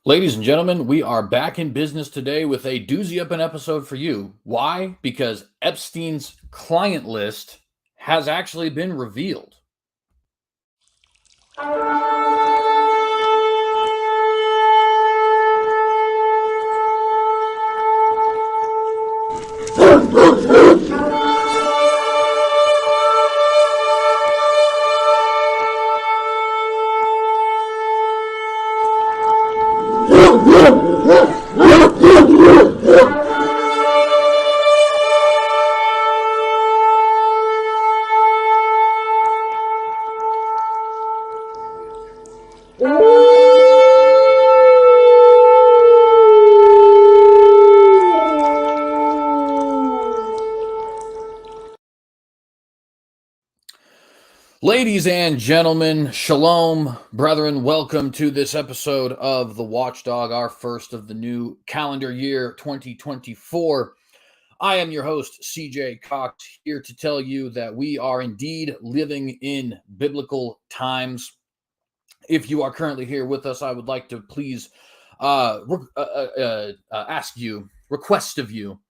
Ladies and gentlemen, we are back in business today with a doozy up an episode for you. Why? Because Epstein's client list has actually been revealed. Ladies and gentlemen, shalom, brethren, welcome to this episode of the Watchdog, our first of the new calendar year 2024. I am your host, CJ Cox, here to tell you that we are indeed living in biblical times. If you are currently here with us, I would like to please request of you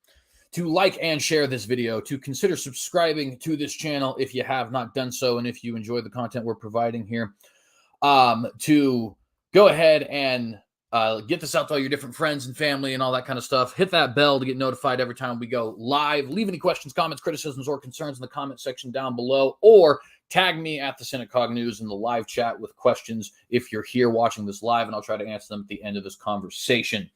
to like and share this video, to consider subscribing to this channel if you have not done so, and if you enjoy the content we're providing here, to go ahead and get this out to all your different friends and family and all that kind of stuff. Hit that bell to get notified every time we go live. Leave any questions, comments, criticisms, or concerns in the comment section down below, or tag me at TheCynicogue News in the live chat with questions if you're here watching this live, and I'll try to answer them at the end of this conversation.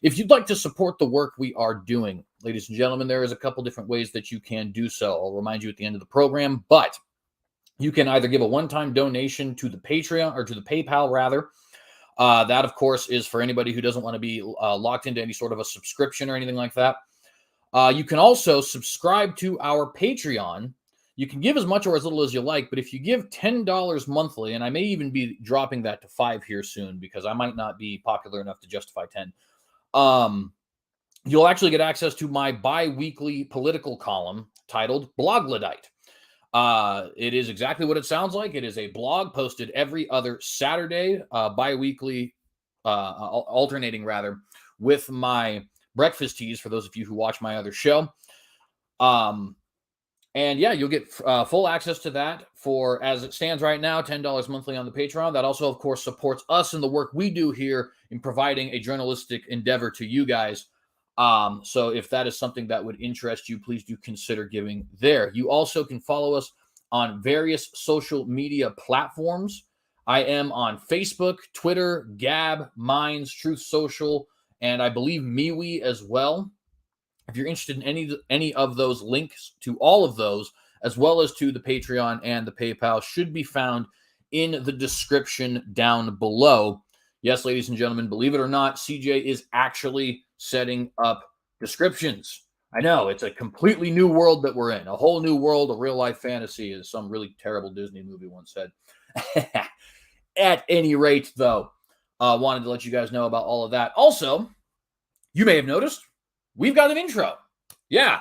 If you'd like to support the work we are doing, ladies and gentlemen, there is a couple different ways that you can do so. I'll remind you at the end of the program, but you can either give a one-time donation to the Patreon, or to the PayPal rather. That, of course, is for anybody who doesn't want to be locked into any sort of a subscription or anything like that. You can also subscribe to our Patreon. You can give as much or as little as you like, but if you give $10 monthly, and I may even be dropping that to $5 here soon because I might not be popular enough to justify 10. You'll actually get access to my bi-weekly political column titled Blogladite. It is exactly what it sounds like. It is a blog posted every other Saturday, bi-weekly, alternating rather, with my breakfast teas for those of you who watch my other show. And yeah, you'll get full access to that for, as it stands right now, $10 monthly on the Patreon. That also, of course, supports us in the work we do here in providing a journalistic endeavor to you guys. So if that is something that would interest you, please do consider giving there. You also can follow us on various social media platforms. I am on Facebook, Twitter, Gab, Minds, Truth Social, and I believe MeWe as well. If you're interested in any of those, links to all of those, as well as to the Patreon and the PayPal, should be found in the description down below. Yes, ladies and gentlemen, believe it or not, CJ is actually setting up descriptions. I know, it's a completely new world that we're in, a whole new world of real-life fantasy, as some really terrible Disney movie once said. At any rate, though, wanted to let you guys know about all of that. Also, you may have noticed, we've got an intro. Yeah.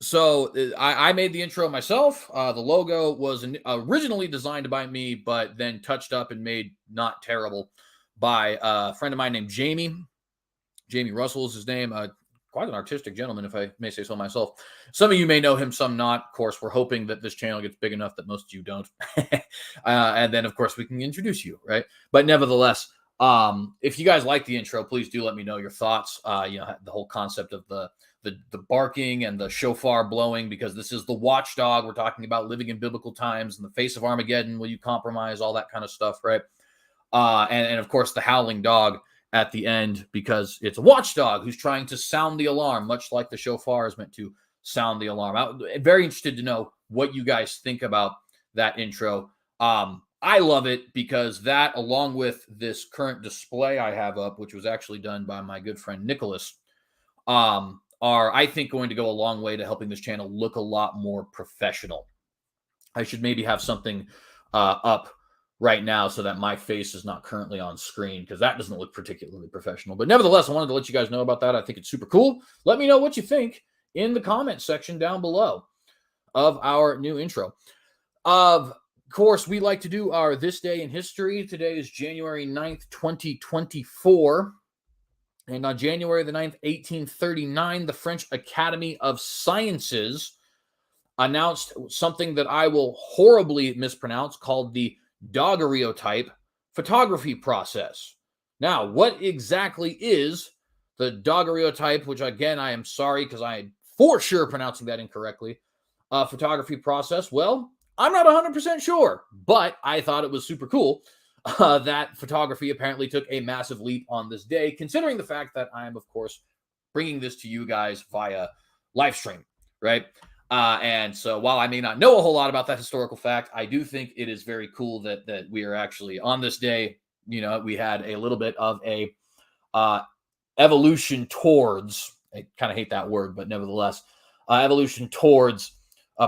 So I made the intro myself. The logo was originally designed by me, but then touched up and made not terrible by a friend of mine named Jamie. Jamie Russell is his name. Quite an artistic gentleman, if I may say so myself. Some of you may know him, some not. Of course, we're hoping that this channel gets big enough that most of you don't. And then, of course, we can introduce you, right? But nevertheless, if you guys like the intro, please do let me know your thoughts. The whole concept of the barking and the shofar blowing, because this is the Watchdog. We're talking about living in biblical times. In the face of Armageddon, will you compromise? All that kind of stuff, right? And of course, the howling dog at the end, because it's a watchdog who's trying to sound the alarm, much like the shofar is meant to sound the alarm. I'm very interested to know what you guys think about that intro. I love it because that, along with this current display I have up, which was actually done by my good friend Nicholas, are, I think, going to go a long way to helping this channel look a lot more professional. I should maybe have something up right now so that my face is not currently on screen, because that doesn't look particularly professional. But nevertheless, I wanted to let you guys know about that. I think it's super cool. Let me know what you think in the comment section down below of our new intro. Of course, we like to do our This Day in History. Today is January 9th, 2024. And on January the 9th, 1839, the French Academy of Sciences announced something that I will horribly mispronounce called the daguerreotype photography process. Now, what exactly is the daguerreotype, which again, I am sorry because I am for sure pronouncing that incorrectly, photography process? Well, I'm not 100% sure, but I thought it was super cool that photography apparently took a massive leap on this day, considering the fact that I'm, of course, bringing this to you guys via live stream, right? And so while I may not know a whole lot about that historical fact, I do think it is very cool that we are actually on this day. You know, we had a little bit of a evolution towards, I kind of hate that word, but nevertheless, evolution towards,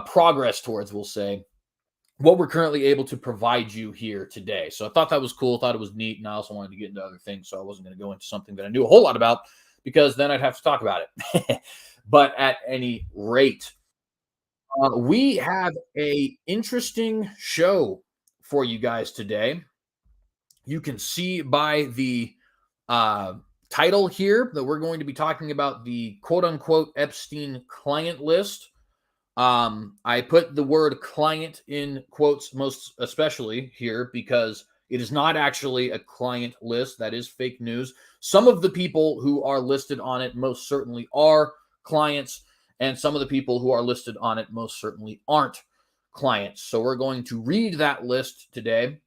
progress towards, we'll say, what we're currently able to provide you here today. So I thought that was cool, thought it was neat, and I also wanted to get into other things, so I wasn't going to go into something that I knew a whole lot about because then I'd have to talk about it. But at any rate, we have a interesting show for you guys today. You can see by the title here that we're going to be talking about the quote-unquote Epstein client list. I put the word client in quotes most especially here because it is not actually a client list. That is fake news. Some of the people who are listed on it most certainly are clients, and some of the people who are listed on it most certainly aren't clients. So we're going to read that list today.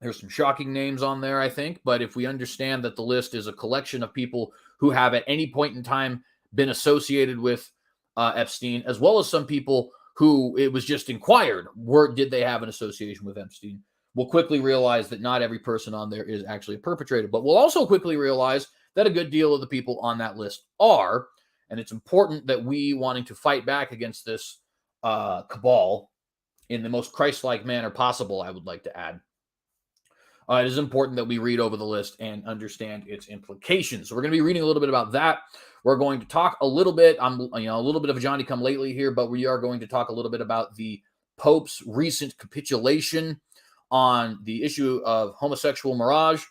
There's some shocking names on there, I think, but if we understand that the list is a collection of people who have at any point in time been associated with Epstein, as well as some people who it was just inquired, did they have an association with Epstein? We'll quickly realize that not every person on there is actually a perpetrator, but we'll also quickly realize that a good deal of the people on that list are, and it's important that we wanting to fight back against this cabal in the most Christ-like manner possible, I would like to add. It is important that we read over the list and understand its implications. So we're going to be reading a little bit about that. We're going to talk a little bit. I'm, a little bit of a Johnny-come-lately here, but we are going to talk a little bit about the Pope's recent capitulation on the issue of homosexual marriage.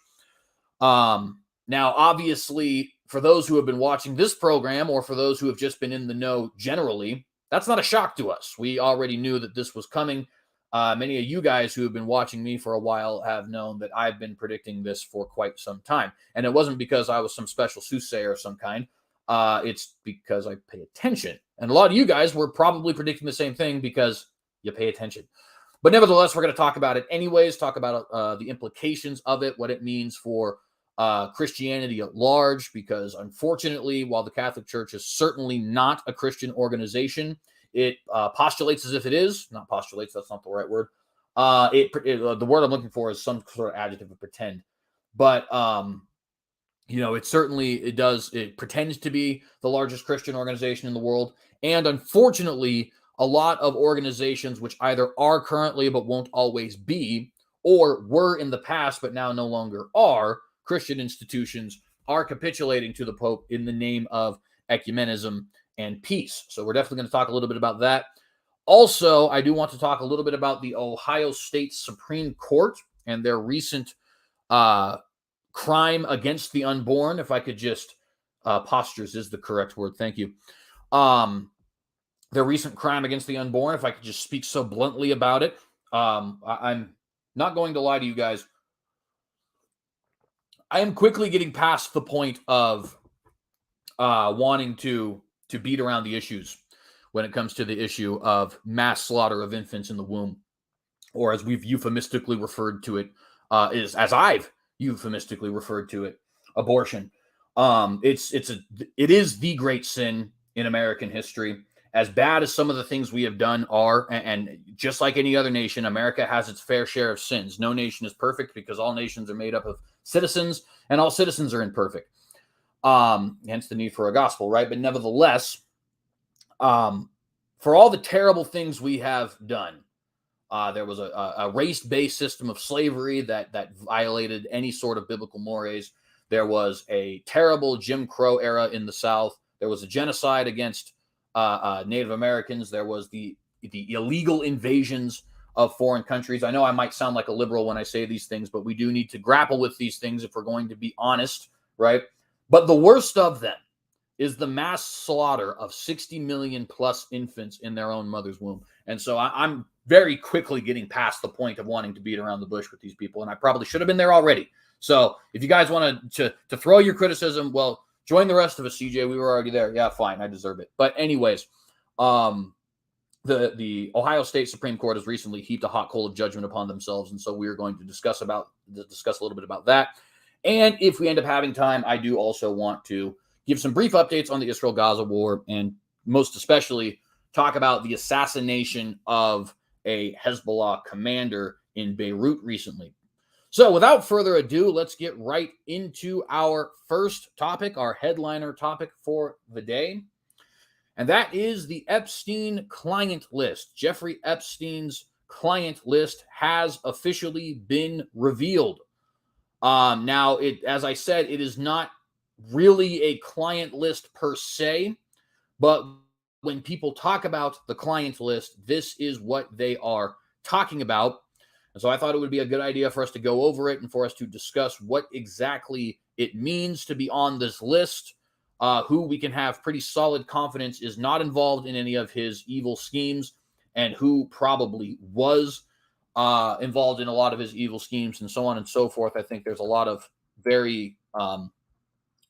Now, obviously, for those who have been watching this program, or for those who have just been in the know generally, that's not a shock to us. We already knew that this was coming. Many of you guys who have been watching me for a while have known that I've been predicting this for quite some time. And it wasn't because I was some special soothsayer of some kind. It's because I pay attention. And a lot of you guys were probably predicting the same thing because you pay attention. But nevertheless, we're going to talk about it anyways, talk about the implications of it, what it means for Christianity at large, because unfortunately, while the Catholic Church is certainly not a Christian organization, it postulates as if it is. Not postulates, that's not the right word. The word I'm looking for is some sort of adjective of pretend. But, it pretends to be the largest Christian organization in the world. And unfortunately, a lot of organizations which either are currently but won't always be, or were in the past but now no longer are, Christian institutions are capitulating to the Pope in the name of ecumenism and peace. So we're definitely going to talk a little bit about that. Also, I do want to talk a little bit about the Ohio State Supreme Court and their recent crime against the unborn. If I could just, postures is the correct word. Thank you. Their recent crime against the unborn, if I could just speak so bluntly about it. I'm not going to lie to you guys. I am quickly getting past the point of wanting to beat around the issues when it comes to the issue of mass slaughter of infants in the womb, or as we've euphemistically referred to it, as I've euphemistically referred to it, abortion. It is the great sin in American history. As bad as some of the things we have done are, and just like any other nation, America has its fair share of sins. No nation is perfect because all nations are made up of citizens, and all citizens are imperfect. Hence the need for a gospel, right? But nevertheless, for all the terrible things we have done, there was a race-based system of slavery that violated any sort of biblical mores. There was a terrible Jim Crow era in the South. There was a genocide against Native Americans. There was the illegal invasions of foreign countries. I know I might sound like a liberal when I say these things, but we do need to grapple with these things if we're going to be honest, right? But the worst of them is the mass slaughter of 60 million plus infants in their own mother's womb. And so I'm very quickly getting past the point of wanting to beat around the bush with these people, and I probably should have been there already. So if you guys want to throw your criticism, well, join the rest of us, CJ. We were already there. Yeah, fine. I deserve it. But anyways, the Ohio State Supreme Court has recently heaped a hot coal of judgment upon themselves, and so we are going to discuss a little bit about that. And if we end up having time, I do also want to give some brief updates on the Israel-Gaza war, and most especially talk about the assassination of a Hezbollah commander in Beirut recently. So without further ado, let's get right into our first topic, our headliner topic for the day. And that is the Epstein client list. Jeffrey Epstein's client list has officially been revealed. Now, as I said, it is not really a client list per se, but when people talk about the client list, this is what they are talking about. And so I thought it would be a good idea for us to go over it and for us to discuss what exactly it means to be on this list, who we can have pretty solid confidence is not involved in any of his evil schemes, and who probably was involved in a lot of his evil schemes, and so on and so forth. I think there's a lot of very, I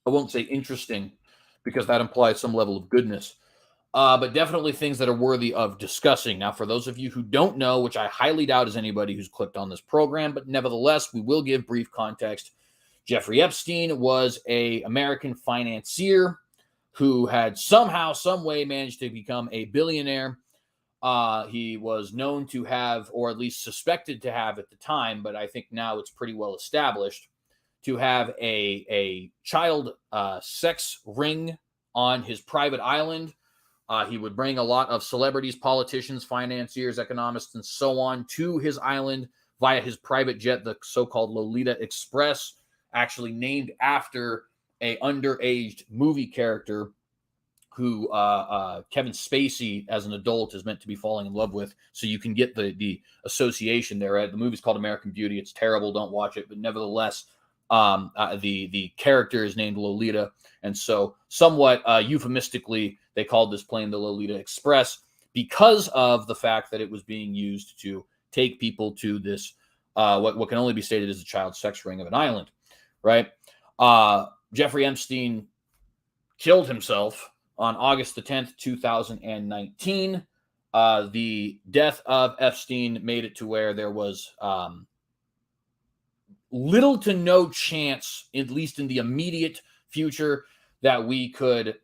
won't say interesting, because that implies some level of goodness, but definitely things that are worthy of discussing. Now, for those of you who don't know, which I highly doubt is anybody who's clicked on this program, but nevertheless, we will give brief context. Jeffrey Epstein was an American financier who had somehow, some way managed to become a billionaire. He was known to have, or at least suspected to have at the time, but I think now it's pretty well established, to have a child sex ring on his private island. He would bring a lot of celebrities, politicians, financiers, economists, and so on to his island via his private jet, the so-called Lolita Express, actually named after a underaged movie character who Kevin Spacey, as an adult, is meant to be falling in love with. So you can get the association there. Right? The movie's called American Beauty. It's terrible. Don't watch it. But nevertheless, the character is named Lolita. And so somewhat euphemistically, they called this plane the Lolita Express because of the fact that it was being used to take people to this, what can only be stated as a child sex ring of an island, right? Jeffrey Epstein killed himself on August the 10th, 2019. The death of Epstein made it to where there was little to no chance, at least in the immediate future, that we could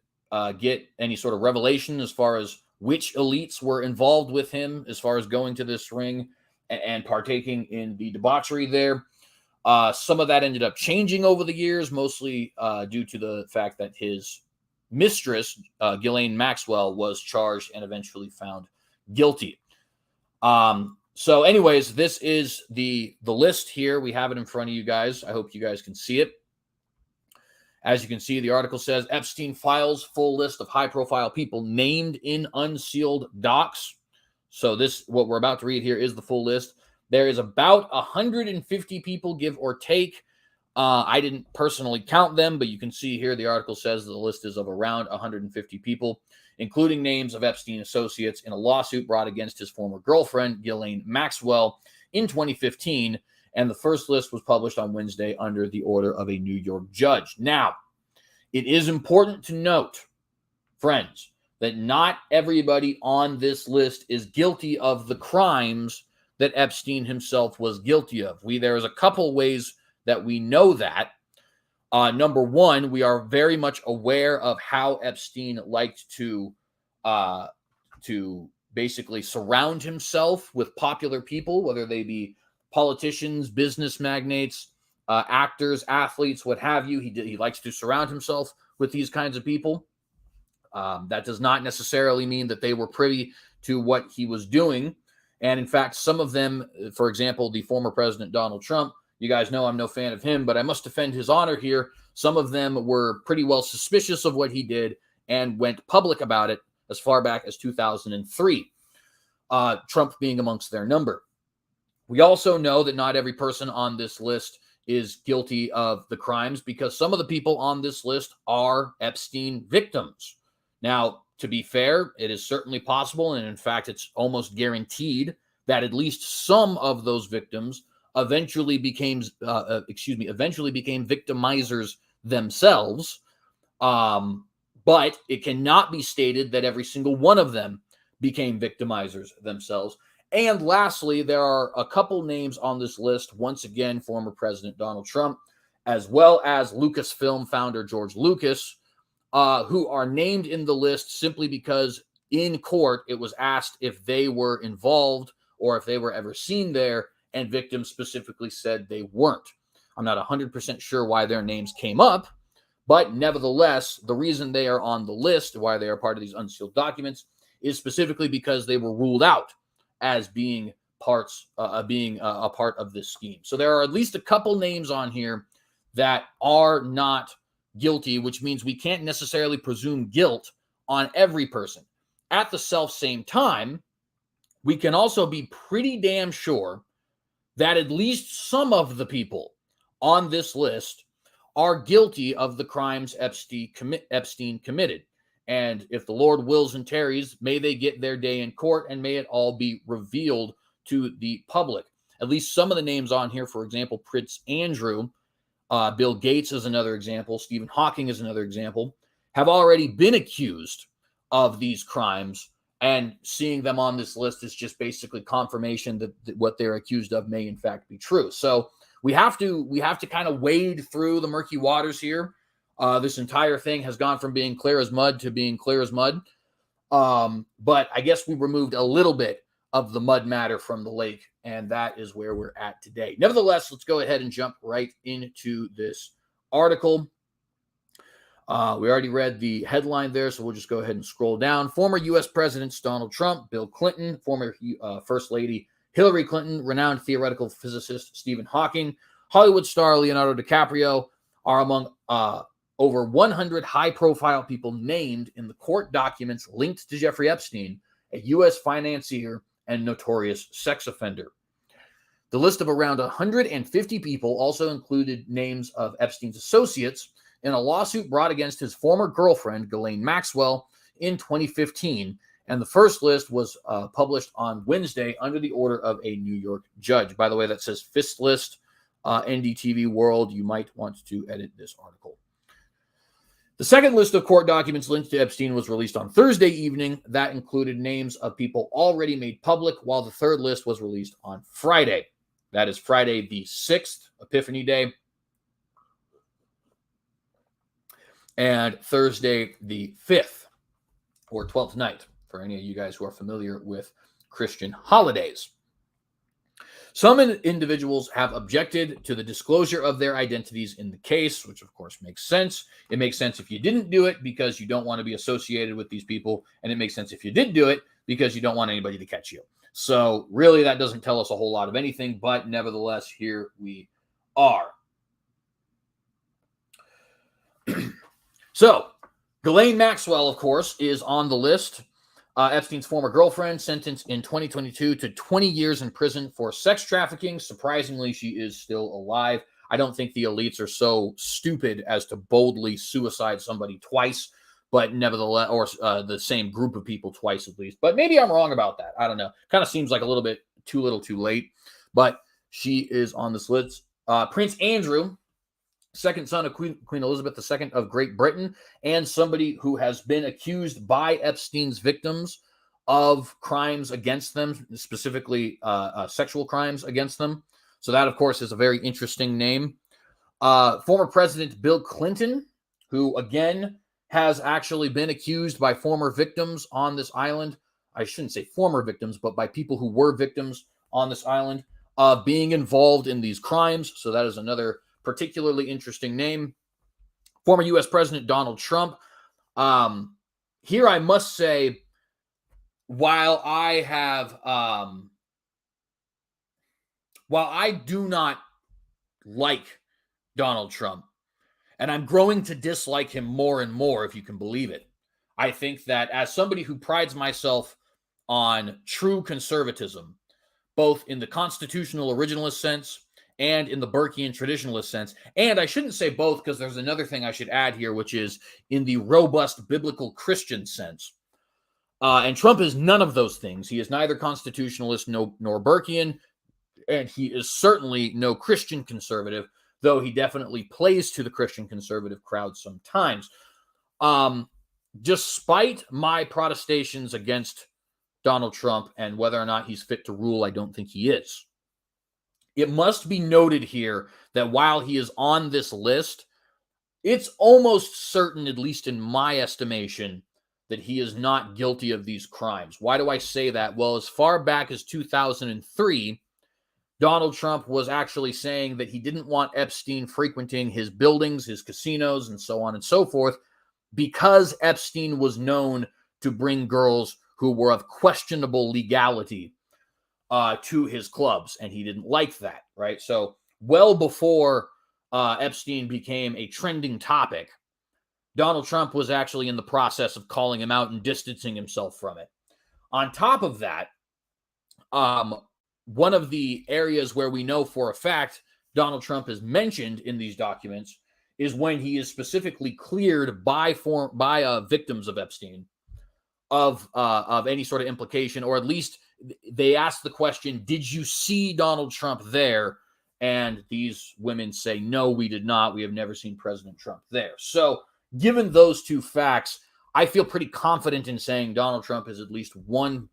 get any sort of revelation as far as which elites were involved with him as far as going to this ring and partaking in the debauchery there. Some of that ended up changing over the years, mostly due to the fact that his mistress, Ghislaine Maxwell, was charged and eventually found guilty. So anyways, this is the list here. We have it in front of you guys. I hope you guys can see it. As you can see, the article says Epstein files full list of high-profile people named in unsealed docs. So this, what we're about to read here, is the full list. There is about 150 people, give or take. I didn't personally count them, but you can see here the article says the list is of around 150 people, including names of Epstein associates in a lawsuit brought against his former girlfriend, Ghislaine Maxwell, in 2015. And the first list was published on Wednesday under the order of a New York judge. Now, it is important to note, friends, that not everybody on this list is guilty of the crimes that Epstein himself was guilty of. There is a couple ways that we know that. Number one, we are very much aware of how Epstein liked to basically surround himself with popular people, whether they be politicians, business magnates, actors, athletes, what have you. He likes to surround himself with these kinds of people. That does not necessarily mean that they were privy to what he was doing. And in fact, some of them, for example, the former president, Donald Trump, you guys know I'm no fan of him, but I must defend his honor here. Some of them were pretty well suspicious of what he did and went public about it as far back as 2003, Trump being amongst their number. We also know that not every person on this list is guilty of the crimes because some of the people on this list are Epstein victims. Now, to be fair, it is certainly possible, and in fact, it's almost guaranteed that at least some of those victims eventually became victimizers themselves. But it cannot be stated that every single one of them became victimizers themselves. And lastly, there are a couple names on this list. Once again, former President Donald Trump, as well as Lucasfilm founder George Lucas, who are named in the list simply because in court it was asked if they were involved or if they were ever seen there, and victims specifically said they weren't. I'm not 100% sure why their names came up, but nevertheless, the reason they are on the list, why they are part of these unsealed documents, is specifically because they were ruled out as being a part of this scheme. So there are at least a couple names on here that are not guilty, which means we can't necessarily presume guilt on every person. At the same time, we can also be pretty damn sure that at least some of the people on this list are guilty of the crimes Epstein committed. And if the Lord wills and tarries, may they get their day in court and may it all be revealed to the public. At least some of the names on here, for example, Prince Andrew, Bill Gates is another example, Stephen Hawking is another example, have already been accused of these crimes. And seeing them on this list is just basically confirmation that what they're accused of may in fact be true. So we have to kind of wade through the murky waters here. This entire thing has gone from being clear as mud to being clear as mud. But I guess we removed a little bit of the mud matter from the lake, and that is where we're at today. Nevertheless, let's go ahead and jump right into this article. We already read the headline there, so we'll just go ahead and scroll down. Former U.S. Presidents Donald Trump, Bill Clinton, former First Lady Hillary Clinton, renowned theoretical physicist Stephen Hawking, Hollywood star Leonardo DiCaprio are among over 100 high-profile people named in the court documents linked to Jeffrey Epstein, a U.S. financier and notorious sex offender. The list of around 150 people also included names of Epstein's associates in a lawsuit brought against his former girlfriend, Ghislaine Maxwell, in 2015. And the first list was published on Wednesday under the order of a New York judge. By the way, that says Fist List, NDTV World. You might want to edit this article. The second list of court documents linked to Epstein was released on Thursday evening. That included names of people already made public, while the third list was released on Friday. That is Friday the 6th, Epiphany Day, and Thursday the 5th, or 12th night, for any of you guys who are familiar with Christian holidays. Some individuals have objected to the disclosure of their identities in the case, which of course makes sense. It makes sense if you didn't do it because you don't want to be associated with these people, and it makes sense if you did do it because you don't want anybody to catch you. So really that doesn't tell us a whole lot of anything, but nevertheless, here we are. So Ghislaine Maxwell, of course, is on the list. Epstein's former girlfriend, sentenced in 2022 to 20 years in prison for sex trafficking. Surprisingly, she is still alive. I don't think the elites are so stupid as to boldly suicide somebody twice, but nevertheless, or the same group of people twice at least. But maybe I'm wrong about that. I don't know. Kind of seems like a little bit too little too late, but she is on this list. Prince Andrew, second son of Queen Elizabeth II of Great Britain, and somebody who has been accused by Epstein's victims of crimes against them, specifically sexual crimes against them. So that, of course, is a very interesting name. Former President Bill Clinton, who, again, has actually been accused by former victims on this island. I shouldn't say former victims, but by people who were victims on this island of being involved in these crimes. So that is another particularly interesting name. Former U.S. President Donald Trump. Here I must say, while I do not like Donald Trump, and I'm growing to dislike him more and more, if you can believe it, I think that as somebody who prides myself on true conservatism, both in the constitutional originalist sense and in the Burkean traditionalist sense. And I shouldn't say both, because there's another thing I should add here, which is in the robust biblical Christian sense. And Trump is none of those things. He is neither constitutionalist nor Burkean, and he is certainly no Christian conservative, though he definitely plays to the Christian conservative crowd sometimes. Despite my protestations against Donald Trump and whether or not he's fit to rule, I don't think he is. It must be noted here that while he is on this list, it's almost certain, at least in my estimation, that he is not guilty of these crimes. Why do I say that? Well, as far back as 2003, Donald Trump was actually saying that he didn't want Epstein frequenting his buildings, his casinos, and so on and so forth, because Epstein was known to bring girls who were of questionable legality to his clubs, and he didn't like that, right? So well before Epstein became a trending topic, Donald Trump was actually in the process of calling him out and distancing himself from it. On top of that, one of the areas where we know for a fact Donald Trump is mentioned in these documents is when he is specifically cleared by victims of Epstein of any sort of implication, or at least they ask the question, did you see Donald Trump there? And these women say, no, we did not. We have never seen President Trump there. So given those two facts, I feel pretty confident in saying Donald Trump is at least one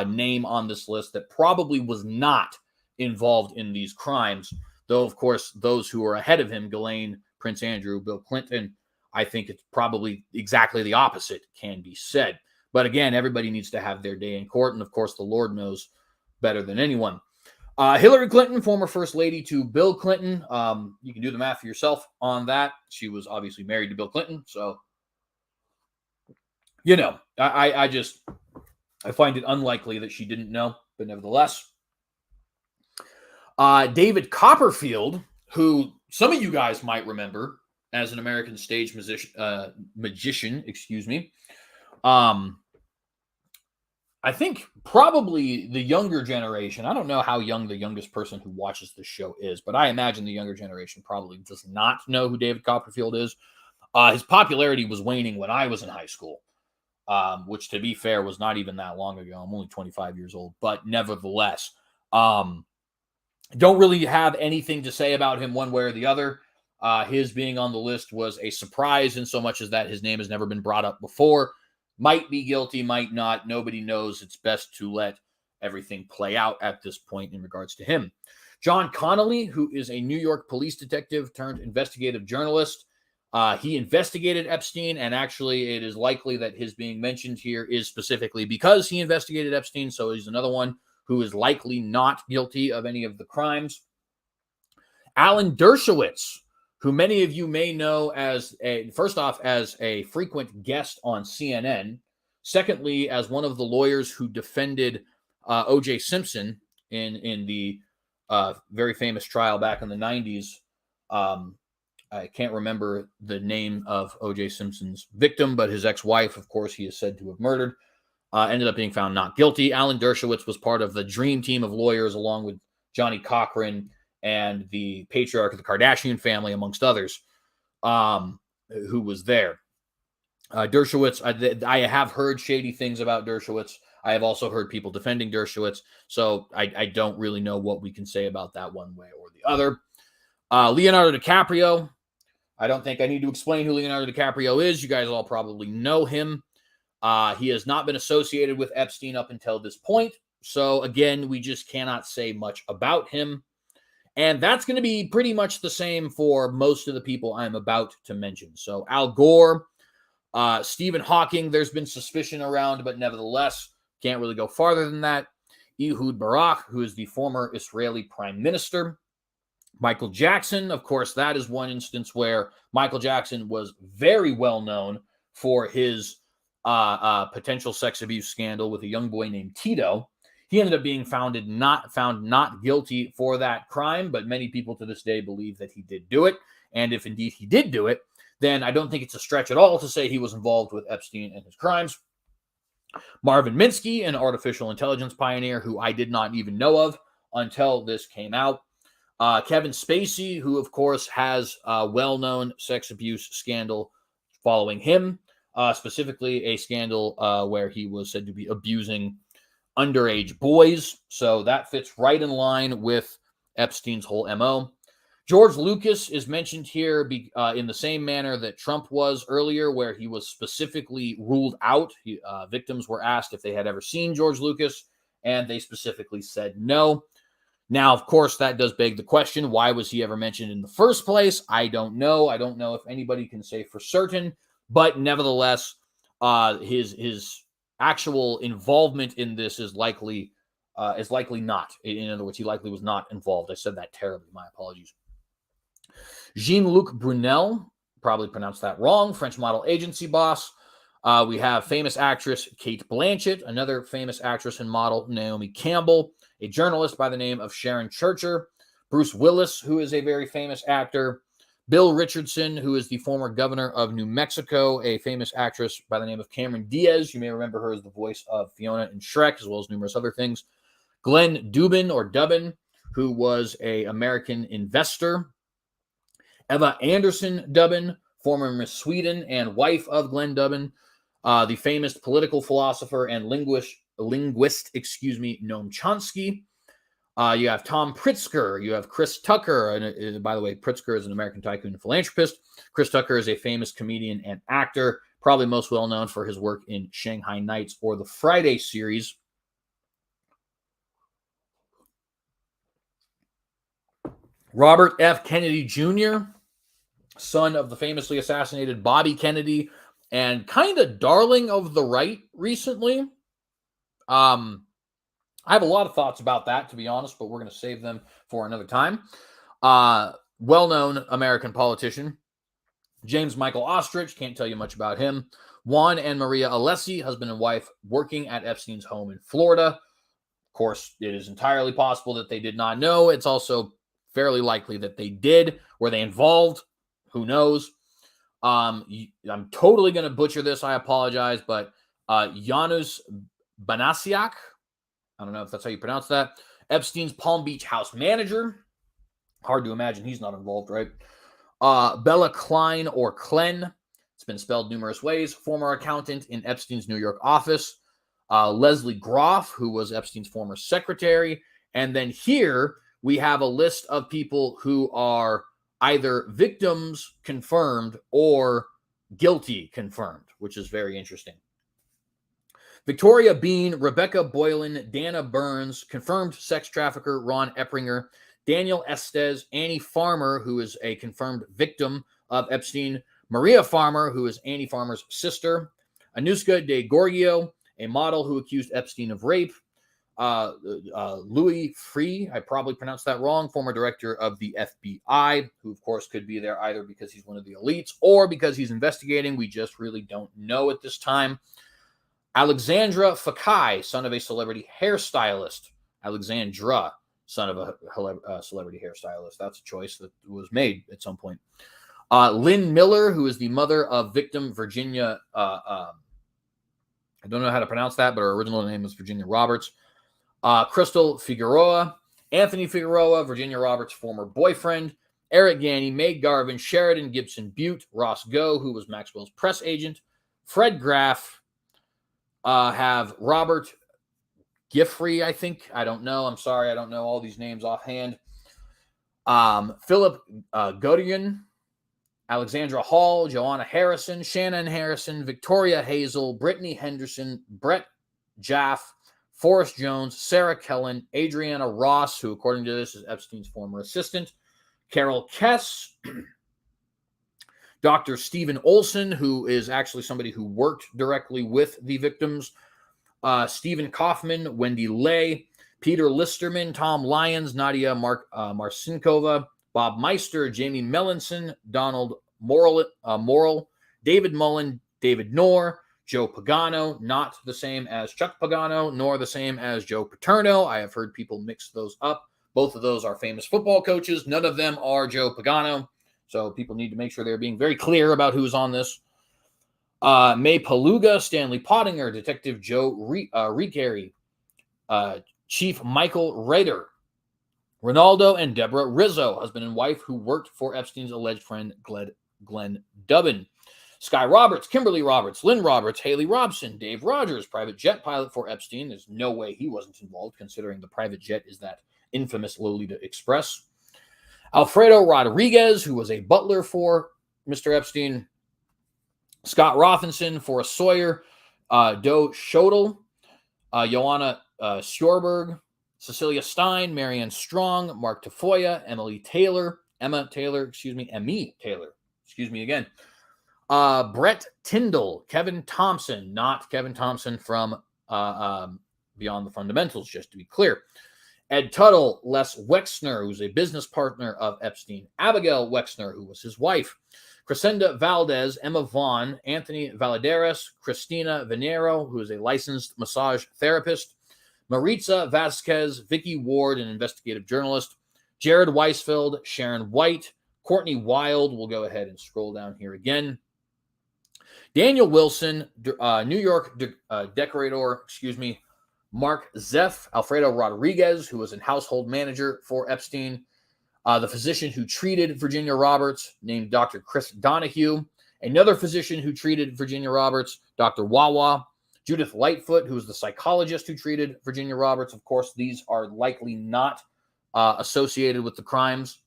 name on this list that probably was not involved in these crimes. Though, of course, those who are ahead of him, Ghislaine, Prince Andrew, Bill Clinton, I think it's probably exactly the opposite can be said. But again, everybody needs to have their day in court. And of course, the Lord knows better than anyone. Hillary Clinton, former first lady to Bill Clinton. You can do the math for yourself on that. She was obviously married to Bill Clinton. So, you know, I find it unlikely that she didn't know, but nevertheless. David Copperfield, who some of you guys might remember as an American stage magician, excuse me. I think probably the younger generation, I don't know how young the youngest person who watches this show is, but I imagine the younger generation probably does not know who David Copperfield is. His popularity was waning when I was in high school, which, to be fair, was not even that long ago. I'm only 25 years old, but nevertheless, don't really have anything to say about him one way or the other. His being on the list was a surprise in so much as that his name has never been brought up before. Might be guilty, might not. Nobody knows. It's best to let everything play out at this point in regards to him. John Connolly, who is a New York police detective turned investigative journalist. He investigated Epstein, and actually it is likely that his being mentioned here is specifically because he investigated Epstein, so he's another one who is likely not guilty of any of the crimes. Alan Dershowitz, who many of you may know as first off, as a frequent guest on CNN. Secondly, as one of the lawyers who defended O.J. Simpson in the very famous trial back in the 90s. I can't remember the name of O.J. Simpson's victim, but his ex-wife, of course, he is said to have murdered, ended up being found not guilty. Alan Dershowitz was part of the dream team of lawyers along with Johnny Cochran and the patriarch of the Kardashian family, amongst others, who was there. Dershowitz, I have heard shady things about Dershowitz. I have also heard people defending Dershowitz, so I don't really know what we can say about that one way or the other. Leonardo DiCaprio. I don't think I need to explain who Leonardo DiCaprio is. You guys all probably know him. He has not been associated with Epstein up until this point. So again, we just cannot say much about him. And that's going to be pretty much the same for most of the people I'm about to mention. So Al Gore, Stephen Hawking, there's been suspicion around, but nevertheless, can't really go farther than that. Ehud Barak, who is the former Israeli prime minister. Michael Jackson, of course, that is one instance where Michael Jackson was very well known for his potential sex abuse scandal with a young boy named Tito. He ended up being found not guilty for that crime, but many people to this day believe that he did do it. And if indeed he did do it, then I don't think it's a stretch at all to say he was involved with Epstein and his crimes. Marvin Minsky, an artificial intelligence pioneer who I did not even know of until this came out. Kevin Spacey, who, of course, has a well-known sex abuse scandal following him, specifically a scandal where he was said to be abusing underage boys. So that fits right in line with Epstein's whole MO. George Lucas is mentioned here in the same manner that Trump was earlier, where he was specifically ruled out. Victims were asked if they had ever seen George Lucas, and they specifically said no. Now, of course, that does beg the question, why was he ever mentioned in the first place? I don't know. I don't know if anybody can say for certain, but nevertheless, his actual involvement in this is likely not. In other words, he likely was not involved. I said that terribly. My apologies. Jean-Luc Brunel, probably pronounced that wrong, French model agency boss. We have famous actress Kate Blanchett, another famous actress and model Naomi Campbell, a journalist by the name of Sharon Churcher, Bruce Willis, who is a very famous actor, Bill Richardson, who is the former governor of New Mexico, a famous actress by the name of Cameron Diaz. You may remember her as the voice of Fiona in Shrek, as well as numerous other things. Glenn Dubin, who was an American investor. Eva Anderson Dubin, former Miss Sweden and wife of Glenn Dubin, the famous political philosopher and linguist, Noam Chomsky. You have Tom Pritzker. You have Chris Tucker. And by the way, Pritzker is an American tycoon and philanthropist. Chris Tucker is a famous comedian and actor, probably most well known for his work in Shanghai Nights or the Friday series. Robert F. Kennedy Jr., son of the famously assassinated Bobby Kennedy, and kind of darling of the right recently. I have a lot of thoughts about that, to be honest, but we're going to save them for another time. Well-known American politician. James Michael Ostrich, can't tell you much about him. Juan and Maria Alessi, husband and wife, working at Epstein's home in Florida. Of course, it is entirely possible that they did not know. It's also fairly likely that they did. Were they involved? Who knows? I'm totally going to butcher this. I apologize, but Janusz Banasiak, I don't know if that's how you pronounce that, Epstein's Palm Beach house manager. Hard to imagine he's not involved, right? Bella Klein or Klen, it's been spelled numerous ways, former accountant in Epstein's New York office. Leslie Groff, who was Epstein's former secretary. And then here we have a list of people who are either victims confirmed or guilty confirmed, which is very interesting. Victoria Bean, Rebecca Boylan, Dana Burns, confirmed sex trafficker Ron Eppringer, Daniel Estes, Annie Farmer, who is a confirmed victim of Epstein, Maria Farmer, who is Annie Farmer's sister, Anuska de Gorgio, a model who accused Epstein of rape, Louis Freeh, I probably pronounced that wrong, former director of the FBI, who of course could be there either because he's one of the elites or because he's investigating. We just really don't know at this time. Alexandra Fakai, son of a celebrity hairstylist. Alexandra, son of a celebrity hairstylist. That's a choice that was made at some point. Lynn Miller, who is the mother of victim Virginia, I don't know how to pronounce that, but her original name is Virginia Roberts. Crystal Figueroa, Anthony Figueroa, Virginia Roberts' former boyfriend, Eric Ganny, May Garvin, Sheridan Gibson Butte, Ross Goh, who was Maxwell's press agent, Fred Graff, have Robert Giffrey, I think. I don't know. I'm sorry. I don't know all these names offhand. Philip Godian, Alexandra Hall, Joanna Harrison, Shannon Harrison, Victoria Hazel, Brittany Henderson, Brett Jaff, Forrest Jones, Sarah Kellen, Adriana Ross, who according to this is Epstein's former assistant, Carol Kess, Dr. Stephen Olson, who is actually somebody who worked directly with the victims, Stephen Kaufman, Wendy Lay, Peter Listerman, Tom Lyons, Nadia Marcinkova, Bob Meister, Jamie Mellinson, Donald Morrill, David Mullen, David Knorr, Joe Pagano, not the same as Chuck Pagano, nor the same as Joe Paterno. I have heard people mix those up. Both of those are famous football coaches. None of them are Joe Pagano. So people need to make sure they're being very clear about who's on this. May Paluga, Stanley Pottinger, Detective Joe Ricari, Chief Michael Rader, Ronaldo and Deborah Rizzo, husband and wife who worked for Epstein's alleged friend Glenn Dubin. Sky Roberts, Kimberly Roberts, Lynn Roberts, Haley Robson, Dave Rogers, private jet pilot for Epstein. There's no way he wasn't involved, considering the private jet is that infamous Lolita Express. Alfredo Rodriguez, who was a butler for Mr. Epstein. Scott Rothenson, Forrest Sawyer, Doe Schodel, Joanna Sjorberg, Cecilia Stein, Marianne Strong, Mark Tafoya, Emmy Taylor, Brett Tyndall, Kevin Thompson, not Kevin Thompson from Beyond the Fundamentals, just to be clear. Ed Tuttle, Les Wexner, who's a business partner of Epstein, Abigail Wexner, who was his wife, Crescenda Valdez, Emma Vaughn, Anthony Valadares, Christina Venero, who is a licensed massage therapist, Maritza Vasquez, Vicky Ward, an investigative journalist, Jared Weisfeld, Sharon White, Courtney Wild. We'll go ahead and scroll down here again. Daniel Wilson, New York decorator, Mark Zeff, Alfredo Rodriguez, who was a household manager for Epstein, the physician who treated Virginia Roberts, named Dr. Chris Donahue, another physician who treated Virginia Roberts, Dr. Wawa, Judith Lightfoot, who was the psychologist who treated Virginia Roberts. Of course, these are likely not associated with the crimes.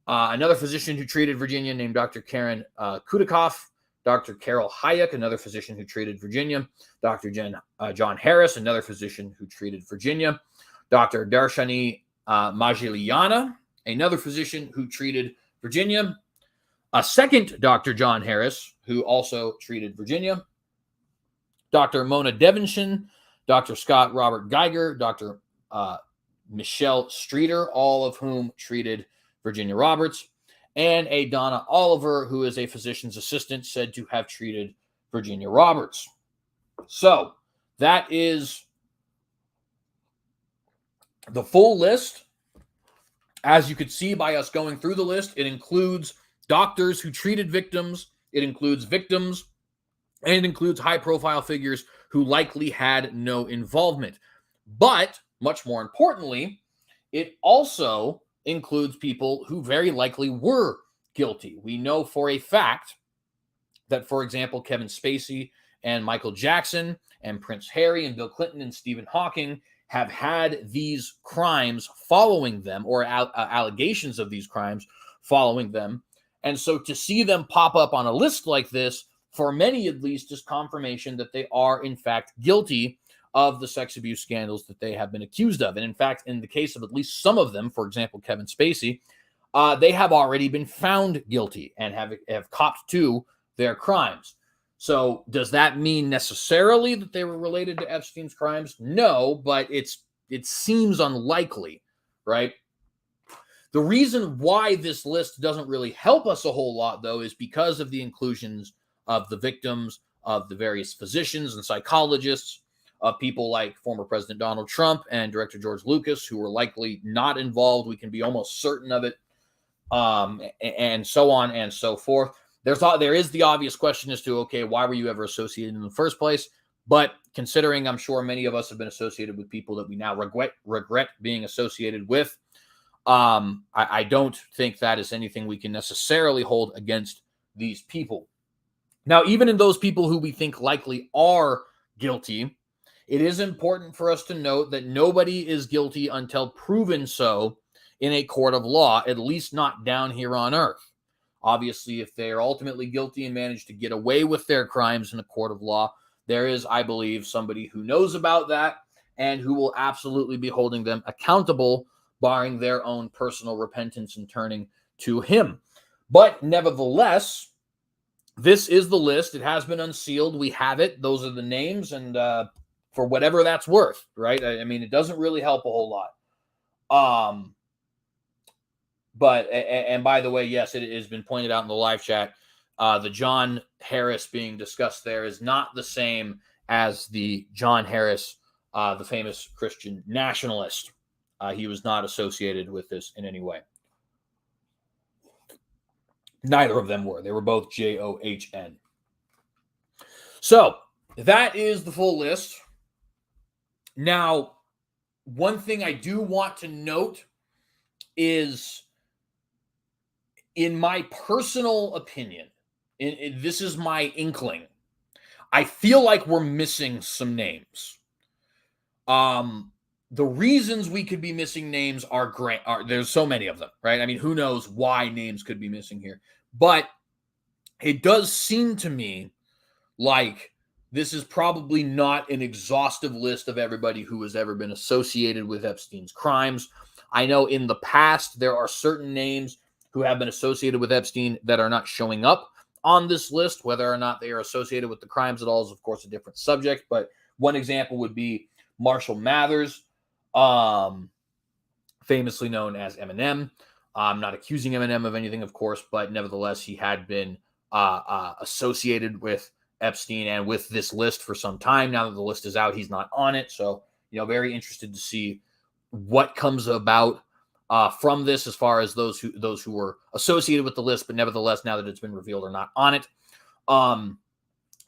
Another physician who treated Virginia named Dr. Karen Kudikoff, Dr. Carol Hayek, another physician who treated Virginia, Dr. John Harris, another physician who treated Virginia, Dr. Darshani Majiliana, another physician who treated Virginia, a second Dr. John Harris, who also treated Virginia, Dr. Mona Devonshire, Dr. Scott Robert Geiger, Dr. Michelle Streeter, all of whom treated Virginia Roberts, and a Donna Oliver, who is a physician's assistant, said to have treated Virginia Roberts. So that is the full list. As you could see by us going through the list, it includes doctors who treated victims, it includes victims, and it includes high-profile figures who likely had no involvement. But, much more importantly, it also includes people who very likely were guilty. We know for a fact that, for example, Kevin Spacey and Michael Jackson and Prince Harry and Bill Clinton and Stephen Hawking have had these crimes following them, or allegations of these crimes following them. And so to see them pop up on a list like this, for many at least, is confirmation that they are in fact guilty of the sex abuse scandals that they have been accused of. And in fact, in the case of at least some of them, for example, Kevin Spacey, they have already been found guilty and have copped to their crimes. So does that mean necessarily that they were related to Epstein's crimes? No, but it seems unlikely, right? The reason why this list doesn't really help us a whole lot, though, is because of the inclusions of the victims, of the various physicians and psychologists, of people like former President Donald Trump and director George Lucas, who were likely not involved. We can be almost certain of it, and so on and so forth. There is the obvious question as to, okay, why were you ever associated in the first place? But considering I'm sure many of us have been associated with people that we now regret being associated with, I don't think that is anything we can necessarily hold against these people. Now, even in those people who we think likely are guilty, it is important for us to note that nobody is guilty until proven so in a court of law, at least not down here on earth. Obviously, if they are ultimately guilty and manage to get away with their crimes in a court of law, there is, I believe, somebody who knows about that and who will absolutely be holding them accountable, barring their own personal repentance and turning to him. But nevertheless, this is the list. It has been unsealed. We have it. Those are the names, and for whatever that's worth, right? I mean, it doesn't really help a whole lot. But, and by the way, yes, it has been pointed out in the live chat, the John Harris being discussed there is not the same as the John Harris, the famous Christian nationalist. He was not associated with this in any way. Neither of them were. They were both John. So that is the full list. Now, one thing I do want to note is, in my personal opinion, this is my inkling, I feel like we're missing some names. The reasons we could be missing names are great. There's so many of them, right? I mean, who knows why names could be missing here? But it does seem to me like this is probably not an exhaustive list of everybody who has ever been associated with Epstein's crimes. I know in the past there are certain names who have been associated with Epstein that are not showing up on this list. Whether or not they are associated with the crimes at all is, of course, a different subject. But one example would be Marshall Mathers, famously known as Eminem. I'm not accusing Eminem of anything, of course, but nevertheless, he had been associated with Epstein and with this list for some time. Now that the list is out, he's not on it. So, very interested to see what comes about from this, as far as those who were associated with the list, but nevertheless, now that it's been revealed, are not on it.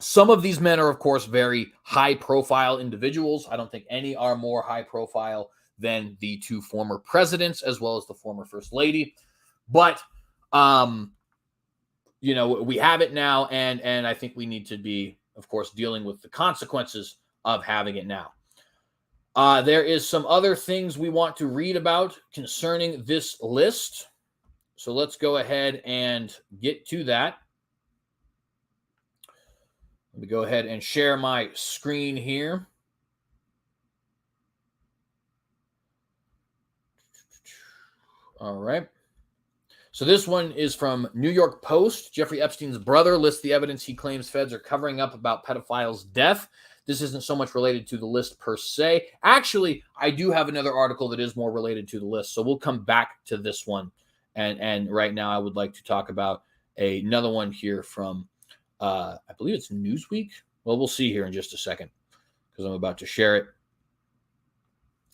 Some of these men are, of course, very high-profile individuals. I don't think any are more high-profile than the two former presidents, as well as the former first lady. But, we have it now, and I think we need to be, of course, dealing with the consequences of having it now. There is some other things we want to read about concerning this list. So let's go ahead and get to that. Let me go ahead and share my screen here. All right. So this one is from New York Post. Jeffrey Epstein's brother lists the evidence he claims feds are covering up about pedophile's death. This isn't so much related to the list per se. Actually, I do have another article that is more related to the list. So we'll come back to this one. And right now I would like to talk about another one here from, I believe it's Newsweek. Well, we'll see here in just a second because I'm about to share it.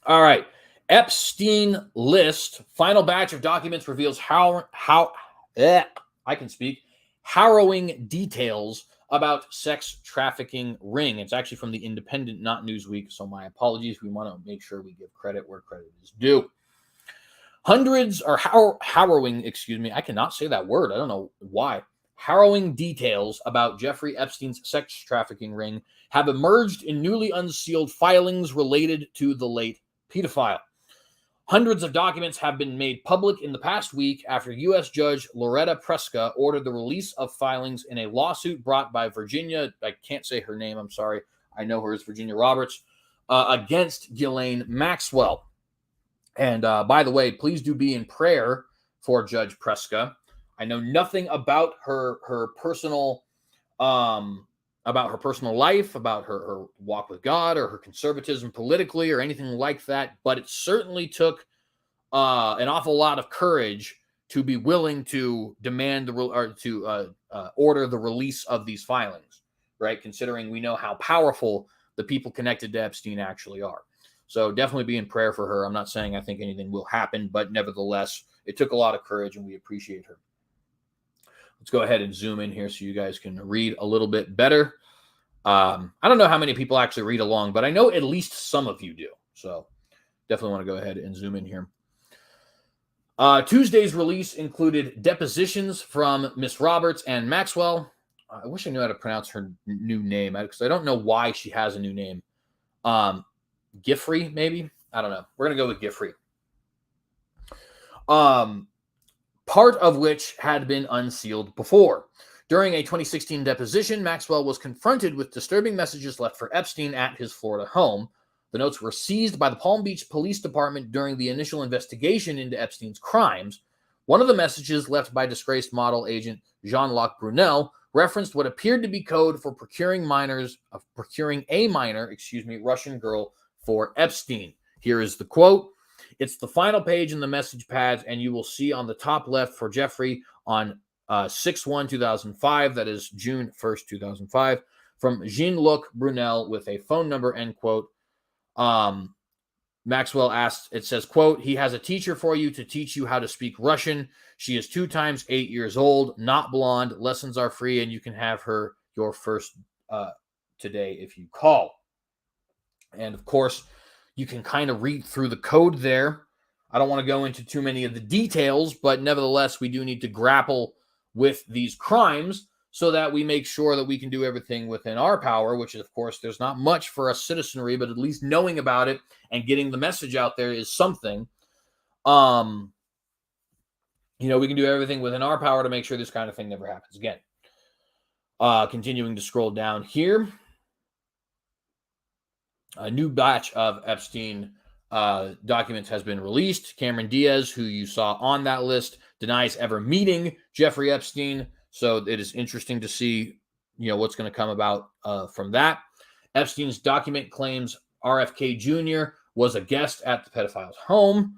All right. Epstein list. Final batch of documents reveals harrowing details about sex trafficking ring. It's actually from The Independent, not Newsweek, so my apologies. We want to make sure we give credit where credit is due. Harrowing, I cannot say that word. I don't know why. Harrowing details about Jeffrey Epstein's sex trafficking ring have emerged in newly unsealed filings related to the late pedophile. Hundreds of documents have been made public in the past week after U.S. Judge Loretta Preska ordered the release of filings in a lawsuit brought by Virginia, I can't say her name, I'm sorry, I know her as Virginia Roberts, against Ghislaine Maxwell. And by the way, please do be in prayer for Judge Preska. I know nothing about her personal life, about her walk with God, or her conservatism politically, or anything like that. But it certainly took an awful lot of courage to be willing to demand order the release of these filings, right? Considering we know how powerful the people connected to Epstein actually are. So definitely be in prayer for her. I'm not saying I think anything will happen, but nevertheless, it took a lot of courage, and we appreciate her. Let's go ahead and zoom in here so you guys can read a little bit better. I don't know how many people actually read along, but I know at least some of you do. So definitely want to go ahead and zoom in here. Tuesday's release included depositions from Miss Roberts and Maxwell. I wish I knew how to pronounce her new name, because I don't know why she has a new name. Giffrey, maybe? I don't know. We're going to go with Giffrey. Part of which had been unsealed before. During a 2016 deposition, Maxwell was confronted with disturbing messages left for Epstein at his Florida home. The notes were seized by the Palm Beach Police Department during the initial investigation into Epstein's crimes. One of the messages left by disgraced model agent Jean-Luc Brunel referenced what appeared to be code for procuring a minor, Russian girl for Epstein. Here is the quote. It's the final page in the message pads, and you will see on the top left for Jeffrey on 6/1/2005, that is June 1st, 2005, from Jean-Luc Brunel with a phone number, end quote. Maxwell asked, it says, quote, he has a teacher for you to teach you how to speak Russian. She is 2 times 8 years old, not blonde. Lessons are free, and you can have her your first today if you call. And of course, you can kind of read through the code there. I don't want to go into too many of the details, but nevertheless, we do need to grapple with these crimes so that we make sure that we can do everything within our power, which is, of course, there's not much for us citizenry, but at least knowing about it and getting the message out there is something. We can do everything within our power to make sure this kind of thing never happens again. Continuing to scroll down here. A new batch of Epstein documents has been released. Cameron Diaz, who you saw on that list, denies ever meeting Jeffrey Epstein. So it is interesting to see, what's going to come about from that. Epstein's document claims RFK Jr. was a guest at the pedophile's home.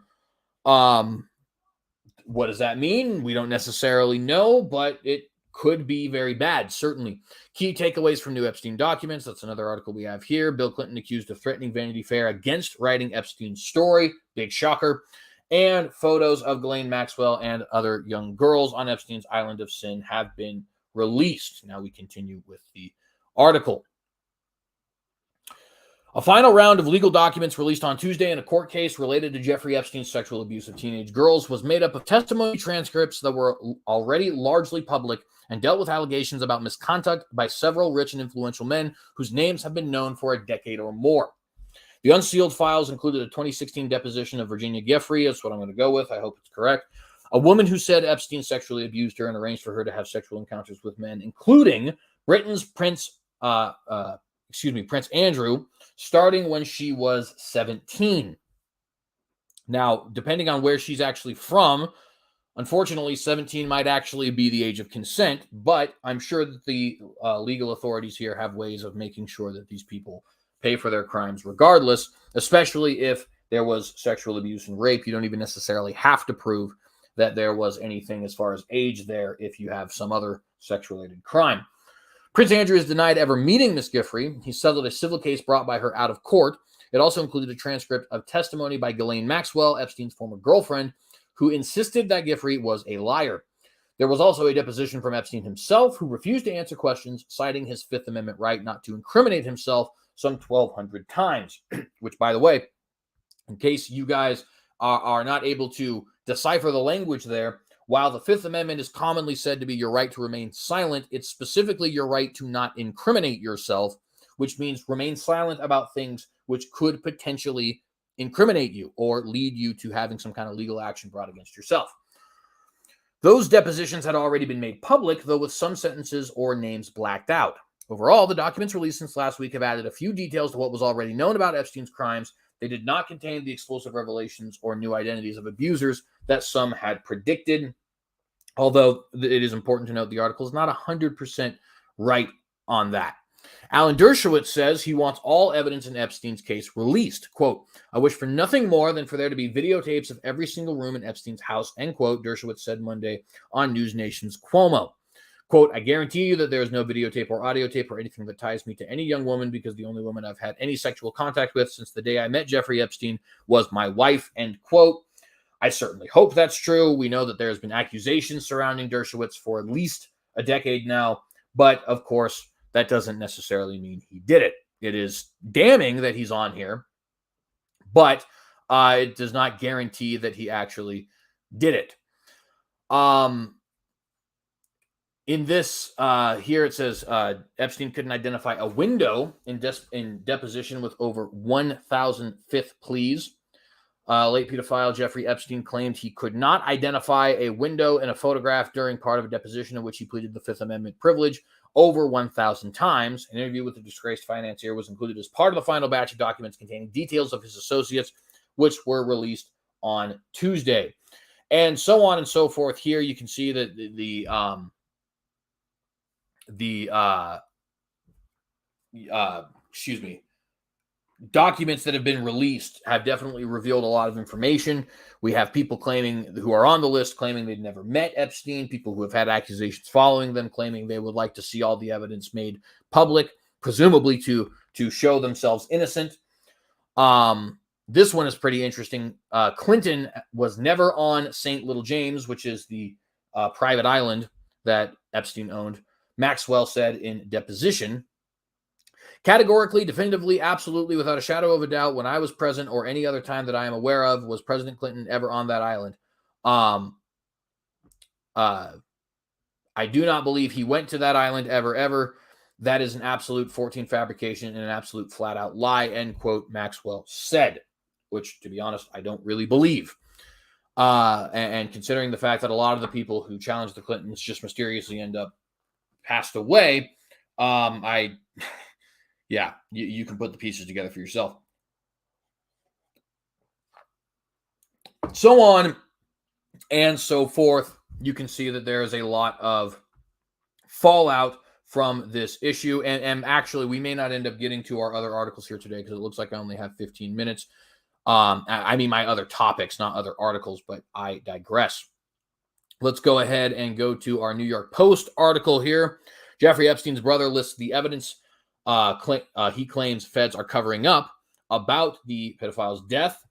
What does that mean? We don't necessarily know, but it could be very bad, certainly. Key takeaways from new Epstein documents. That's another article we have here. Bill Clinton accused of threatening Vanity Fair against writing Epstein's story. Big shocker. And photos of Ghislaine Maxwell and other young girls on Epstein's Island of Sin have been released. Now we continue with the article. A final round of legal documents released on Tuesday in a court case related to Jeffrey Epstein's sexual abuse of teenage girls was made up of testimony transcripts that were already largely public and dealt with allegations about misconduct by several rich and influential men whose names have been known for a decade or more. The unsealed files included a 2016 deposition of Virginia Giuffre. That's what I'm going to go with. I hope it's correct. A woman who said Epstein sexually abused her and arranged for her to have sexual encounters with men, including Britain's Prince Andrew, starting when she was 17. Now, depending on where she's actually from, unfortunately, 17 might actually be the age of consent, but I'm sure that the legal authorities here have ways of making sure that these people pay for their crimes regardless, especially if there was sexual abuse and rape. You don't even necessarily have to prove that there was anything as far as age there if you have some other sex-related crime. Prince Andrew has denied ever meeting Miss Giuffre. He settled a civil case brought by her out of court. It also included a transcript of testimony by Ghislaine Maxwell, Epstein's former girlfriend, who insisted that Giuffre was a liar. There was also a deposition from Epstein himself, who refused to answer questions, citing his Fifth Amendment right not to incriminate himself some 1,200 times, which, by the way, in case you guys are not able to decipher the language there, while the Fifth Amendment is commonly said to be your right to remain silent, it's specifically your right to not incriminate yourself, which means remain silent about things which could potentially incriminate you or lead you to having some kind of legal action brought against yourself. Those depositions had already been made public, though with some sentences or names blacked out. Overall, the documents released since last week have added a few details to what was already known about Epstein's crimes. They did not contain the explosive revelations or new identities of abusers that some had predicted, although it is important to note the article is not 100% right on that. Alan Dershowitz says he wants all evidence in Epstein's case released. Quote, "I wish for nothing more than for there to be videotapes of every single room in Epstein's house," end quote, Dershowitz said Monday on News Nation's Cuomo. Quote, "I guarantee you that there is no videotape or audio tape or anything that ties me to any young woman because the only woman I've had any sexual contact with since the day I met Jeffrey Epstein was my wife," end quote. I certainly hope that's true. We know that there's been accusations surrounding Dershowitz for at least a decade now, but of course, that doesn't necessarily mean he did it. It is damning that he's on here, but it does not guarantee that he actually did it. In this, here it says Epstein couldn't identify a window in deposition with over 1,000 fifth pleas. Late pedophile Jeffrey Epstein claimed he could not identify a window in a photograph during part of a deposition in which he pleaded the Fifth Amendment privilege over 1,000 times. An interview with the disgraced financier was included as part of the final batch of documents containing details of his associates, which were released on Tuesday. And so on and so forth. Here you can see that documents that have been released have definitely revealed a lot of information. We have people who are on the list claiming they'd never met Epstein, people who have had accusations following them claiming they would like to see all the evidence made public, presumably to show themselves innocent. This one is pretty interesting. Clinton was never on St. Little James, which is the private island that Epstein owned. Maxwell said in deposition, Categorically, definitively, absolutely, without a shadow of a doubt, when I was present or any other time that I am aware of, was President Clinton ever on that island. I do not believe he went to that island ever. That is an absolute 14 fabrication and an absolute flat out lie, end quote, Maxwell said, which, to be honest, I don't really believe. And considering the fact that a lot of the people who challenged the Clintons just mysteriously end up passed away, you can put the pieces together for yourself. So on and so forth. You can see that there is a lot of fallout from this issue. And actually, we may not end up getting to our other articles here today because it looks like I only have 15 minutes. I mean, my other topics, not other articles, but I digress. Let's go ahead and go to our New York Post article here. Jeffrey Epstein's brother lists the evidence he claims feds are covering up about the pedophile's death.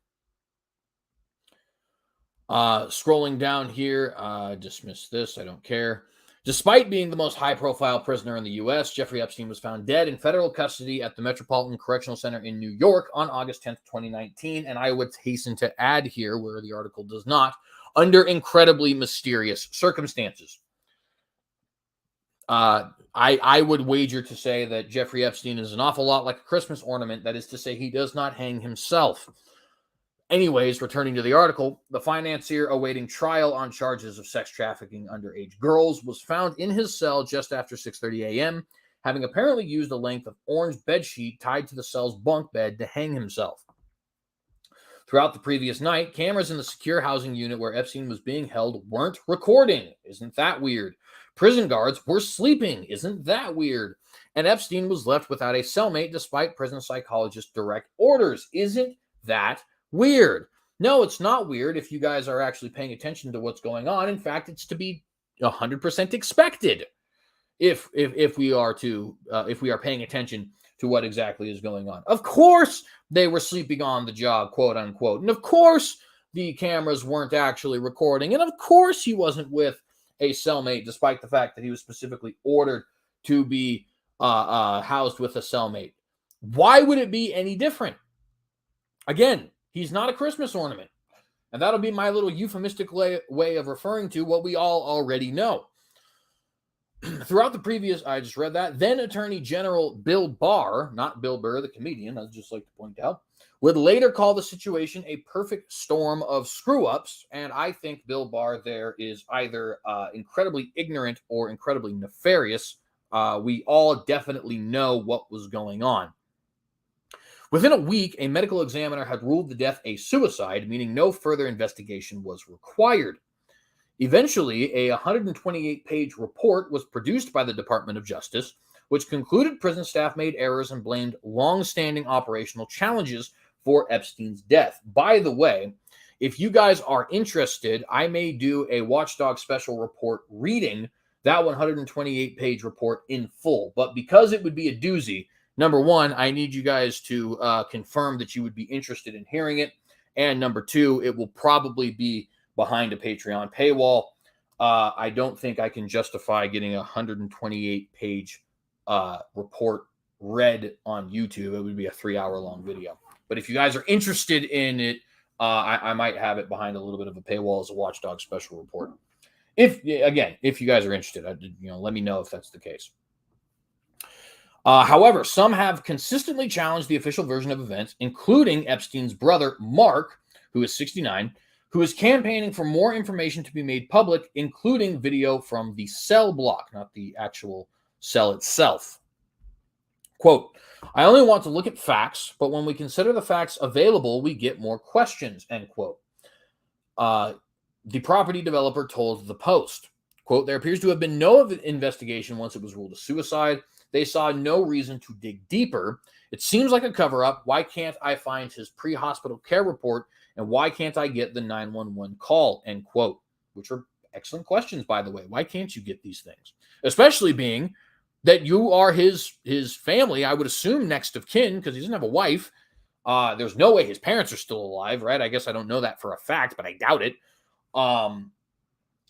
Scrolling down here, dismiss this. I don't care. Despite being the most high-profile prisoner in the U.S., Jeffrey Epstein was found dead in federal custody at the Metropolitan Correctional Center in New York on August 10th, 2019. And I would hasten to add here, where the article does not, under incredibly mysterious circumstances. I would wager to say that Jeffrey Epstein is an awful lot like a Christmas ornament. That is to say, he does not hang himself. Anyways, returning to the article, the financier awaiting trial on charges of sex trafficking underage girls was found in his cell just after 6:30 a.m., having apparently used a length of orange bedsheet tied to the cell's bunk bed to hang himself. Throughout the previous night, cameras in the secure housing unit where Epstein was being held weren't recording. Isn't that weird? Prison guards were sleeping. Isn't that weird? And Epstein was left without a cellmate despite prison psychologist's direct orders. Isn't that weird? No, it's not weird if you guys are actually paying attention to what's going on. In fact, it's to be 100% expected if we are paying attention to what exactly is going on. Of course, they were sleeping on the job, quote unquote, and of course the cameras weren't actually recording, and of course he wasn't with a cellmate, despite the fact that he was specifically ordered to be housed with a cellmate. Why would it be any different? Again, he's not a Christmas ornament. And that'll be my little euphemistic way of referring to what we all already know. Throughout the previous, I just read that, then Attorney General Bill Barr, not Bill Burr, the comedian, I'd just like to point out, would later call the situation a perfect storm of screw-ups. And I think Bill Barr there is either incredibly ignorant or incredibly nefarious. We all definitely know what was going on. Within a week, a medical examiner had ruled the death a suicide, meaning no further investigation was required. Eventually, a 128-page report was produced by the Department of Justice, which concluded prison staff made errors and blamed long-standing operational challenges for Epstein's death. By the way, if you guys are interested, I may do a Watchdog special report reading that 128-page report in full. But because it would be a doozy, number one, I need you guys to confirm that you would be interested in hearing it. And number two, it will probably be behind a Patreon paywall. I don't think I can justify getting a 128-page report read on YouTube. It would be a 3-hour-long video. But if you guys are interested in it, I might have it behind a little bit of a paywall as a Watchdog special report. If you guys are interested, let me know if that's the case. However, some have consistently challenged the official version of events, including Epstein's brother, Mark, who is 69, who is campaigning for more information to be made public, including video from the cell block, not the actual cell itself. Quote, I only want to look at facts, but when we consider the facts available, we get more questions, end quote. The property developer told the Post, quote, there appears to have been no investigation once it was ruled a suicide. They saw no reason to dig deeper. It seems like a cover-up. Why can't I find his pre-hospital care report? And why can't I get the 911 call? End quote. Which are excellent questions, by the way. Why can't you get these things? Especially being that you are his family, I would assume next of kin, because he doesn't have a wife. There's no way his parents are still alive, right? I guess I don't know that for a fact, but I doubt it.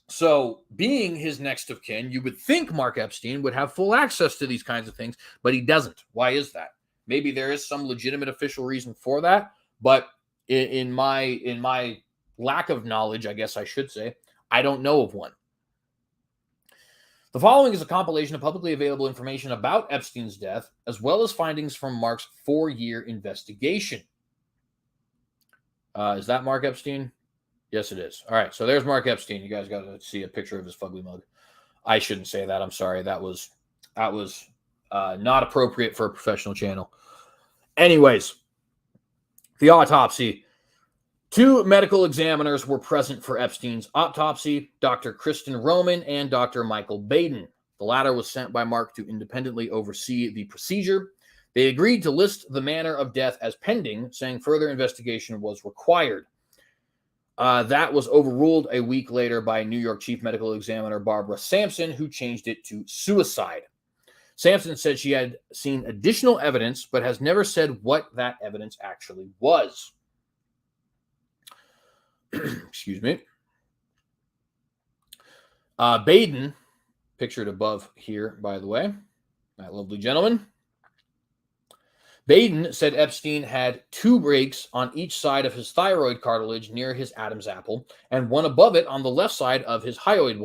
So, being his next of kin, you would think Mark Epstein would have full access to these kinds of things, but he doesn't. Why is that? Maybe there is some legitimate official reason for that, but in my lack of knowledge, I guess I should say, I don't know of one. The following is a compilation of publicly available information about Epstein's death, as well as findings from Mark's 4-year investigation. Is that Mark Epstein? Yes, it is. All right, so there's Mark Epstein. You guys got to see a picture of his fugly mug. I shouldn't say that. I'm sorry. That was not appropriate for a professional channel. Anyways, the autopsy. 2 medical examiners were present for Epstein's autopsy, Dr. Kristen Roman and Dr. Michael Baden. The latter was sent by Mark to independently oversee the procedure. They agreed to list the manner of death as pending, saying further investigation was required. That was overruled a week later by New York Chief Medical Examiner Barbara Sampson, who changed it to suicide. Sampson said she had seen additional evidence, but has never said what that evidence actually was. Excuse me. Baden, pictured above here, by the way, that lovely gentleman. Baden said Epstein had 2 breaks on each side of his thyroid cartilage near his Adam's apple, and one above it on the left side of his hyoid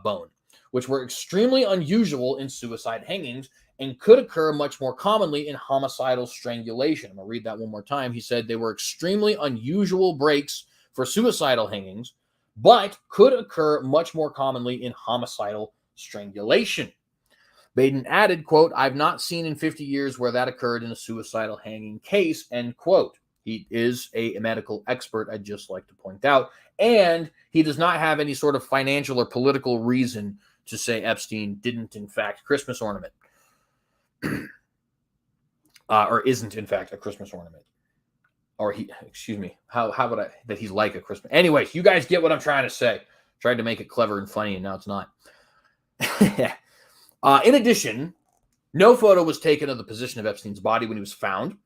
bone, which were extremely unusual in suicide hangings and could occur much more commonly in homicidal strangulation. I'm going to read that one more time. He said they were extremely unusual breaks for suicidal hangings, but could occur much more commonly in homicidal strangulation. Baden added, quote, "I've not seen in 50 years where that occurred in a suicidal hanging case," end quote. He is a medical expert, I'd just like to point out, and he does not have any sort of financial or political reason to say Epstein didn't, in fact, Christmas ornament. Or isn't, in fact, a Christmas ornament. Or how would I, that he's like a Christmas. Anyways, you guys get what I'm trying to say. Tried to make it clever and funny, and now it's not. In addition, no photo was taken of the position of Epstein's body when he was found,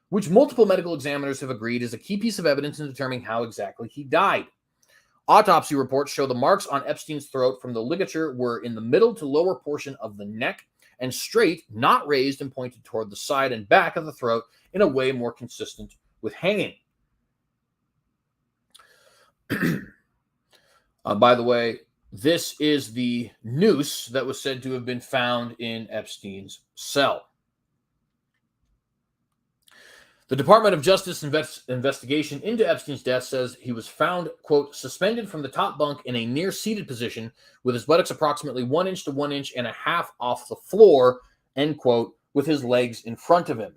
which multiple medical examiners have agreed is a key piece of evidence in determining how exactly he died. Autopsy reports show the marks on Epstein's throat from the ligature were in the middle to lower portion of the neck and straight, not raised and pointed toward the side and back of the throat in a way more consistent with hanging. By the way, this is the noose that was said to have been found in Epstein's cell. The Department of Justice investigation into Epstein's death says he was found, quote, suspended from the top bunk in a near-seated position with his buttocks approximately 1 inch to 1.5 inches off the floor, end quote, with his legs in front of him.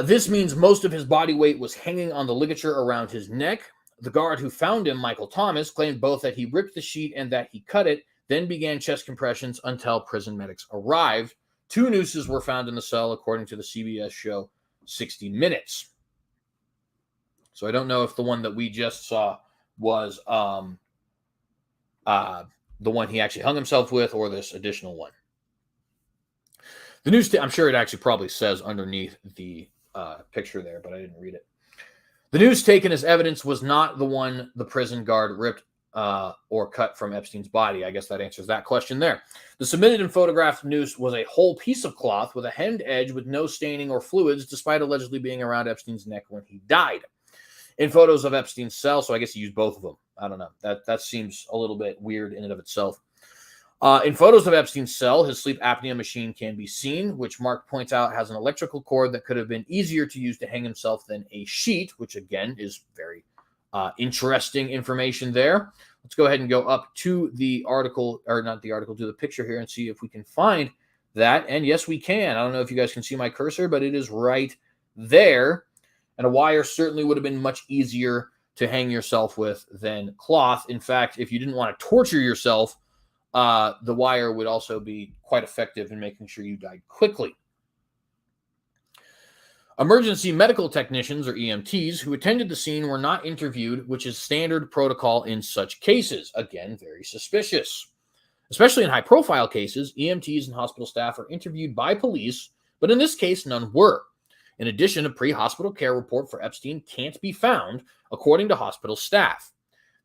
This means most of his body weight was hanging on the ligature around his neck. The guard who found him, Michael Thomas, claimed both that he ripped the sheet and that he cut it, then began chest compressions until prison medics arrived. 2 nooses were found in the cell, according to the CBS show 60 Minutes. So I don't know if the one that we just saw was the one he actually hung himself with or this additional one. The news, I'm sure it actually probably says underneath the picture there, but I didn't read it. The noose taken as evidence was not the one the prison guard ripped or cut from Epstein's body. I guess that answers that question there. The submitted and photographed noose was a whole piece of cloth with a hemmed edge with no staining or fluids, despite allegedly being around Epstein's neck when he died. In photos of Epstein's cell, so I guess he used both of them. I don't know. That seems a little bit weird in and of itself. In photos of Epstein's cell, his sleep apnea machine can be seen, which Mark points out has an electrical cord that could have been easier to use to hang himself than a sheet, which again is very interesting information there. Let's go ahead and go up to the article, or not the article, to the picture here and see if we can find that. And yes, we can. I don't know if you guys can see my cursor, but it is right there. And a wire certainly would have been much easier to hang yourself with than cloth. In fact, if you didn't want to torture yourself, the wire would also be quite effective in making sure you died quickly. Emergency medical technicians, or EMTs, who attended the scene were not interviewed, which is standard protocol in such cases. Again, very suspicious. Especially in high-profile cases, EMTs and hospital staff are interviewed by police, but in this case, none were. In addition, a pre-hospital care report for Epstein can't be found, according to hospital staff.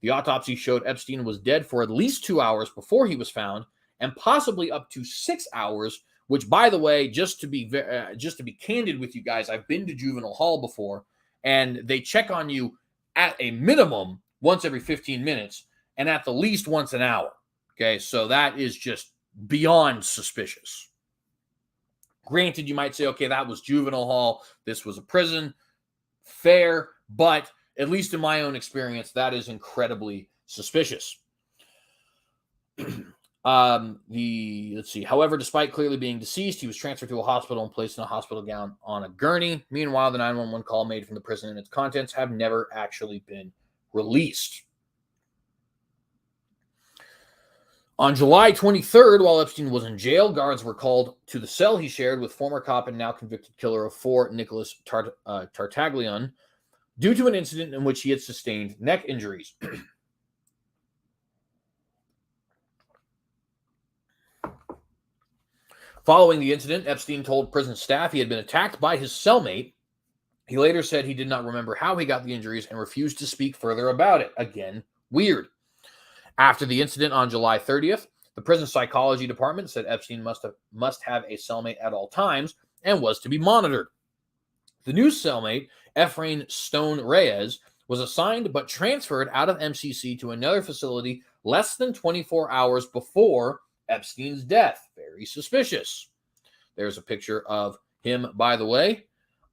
The autopsy showed Epstein was dead for at least 2 hours before he was found, and possibly up to 6 hours. Which, by the way, just to be candid with you guys, I've been to juvenile hall before, and they check on you at a minimum once every 15 minutes, and at the least once an hour. Okay, so that is just beyond suspicious. Granted, you might say, okay, that was juvenile hall, this was a prison. Fair, but at least in my own experience, that is incredibly suspicious. Let's see. However, despite clearly being deceased, he was transferred to a hospital and placed in a hospital gown on a gurney. Meanwhile, the 911 call made from the prison and its contents have never actually been released. On July 23rd, while Epstein was in jail, guards were called to the cell he shared with former cop and now convicted killer of 4, Nicholas Tartaglione, due to an incident in which he had sustained neck injuries. Following the incident, Epstein told prison staff he had been attacked by his cellmate. He later said he did not remember how he got the injuries and refused to speak further about it. Again, weird. After the incident on July 30th, the prison psychology department said Epstein must have a cellmate at all times and was to be monitored. The new cellmate, Efrain Stone Reyes, was assigned but transferred out of MCC to another facility less than 24 hours before Epstein's death. Very suspicious. There's a picture of him, by the way.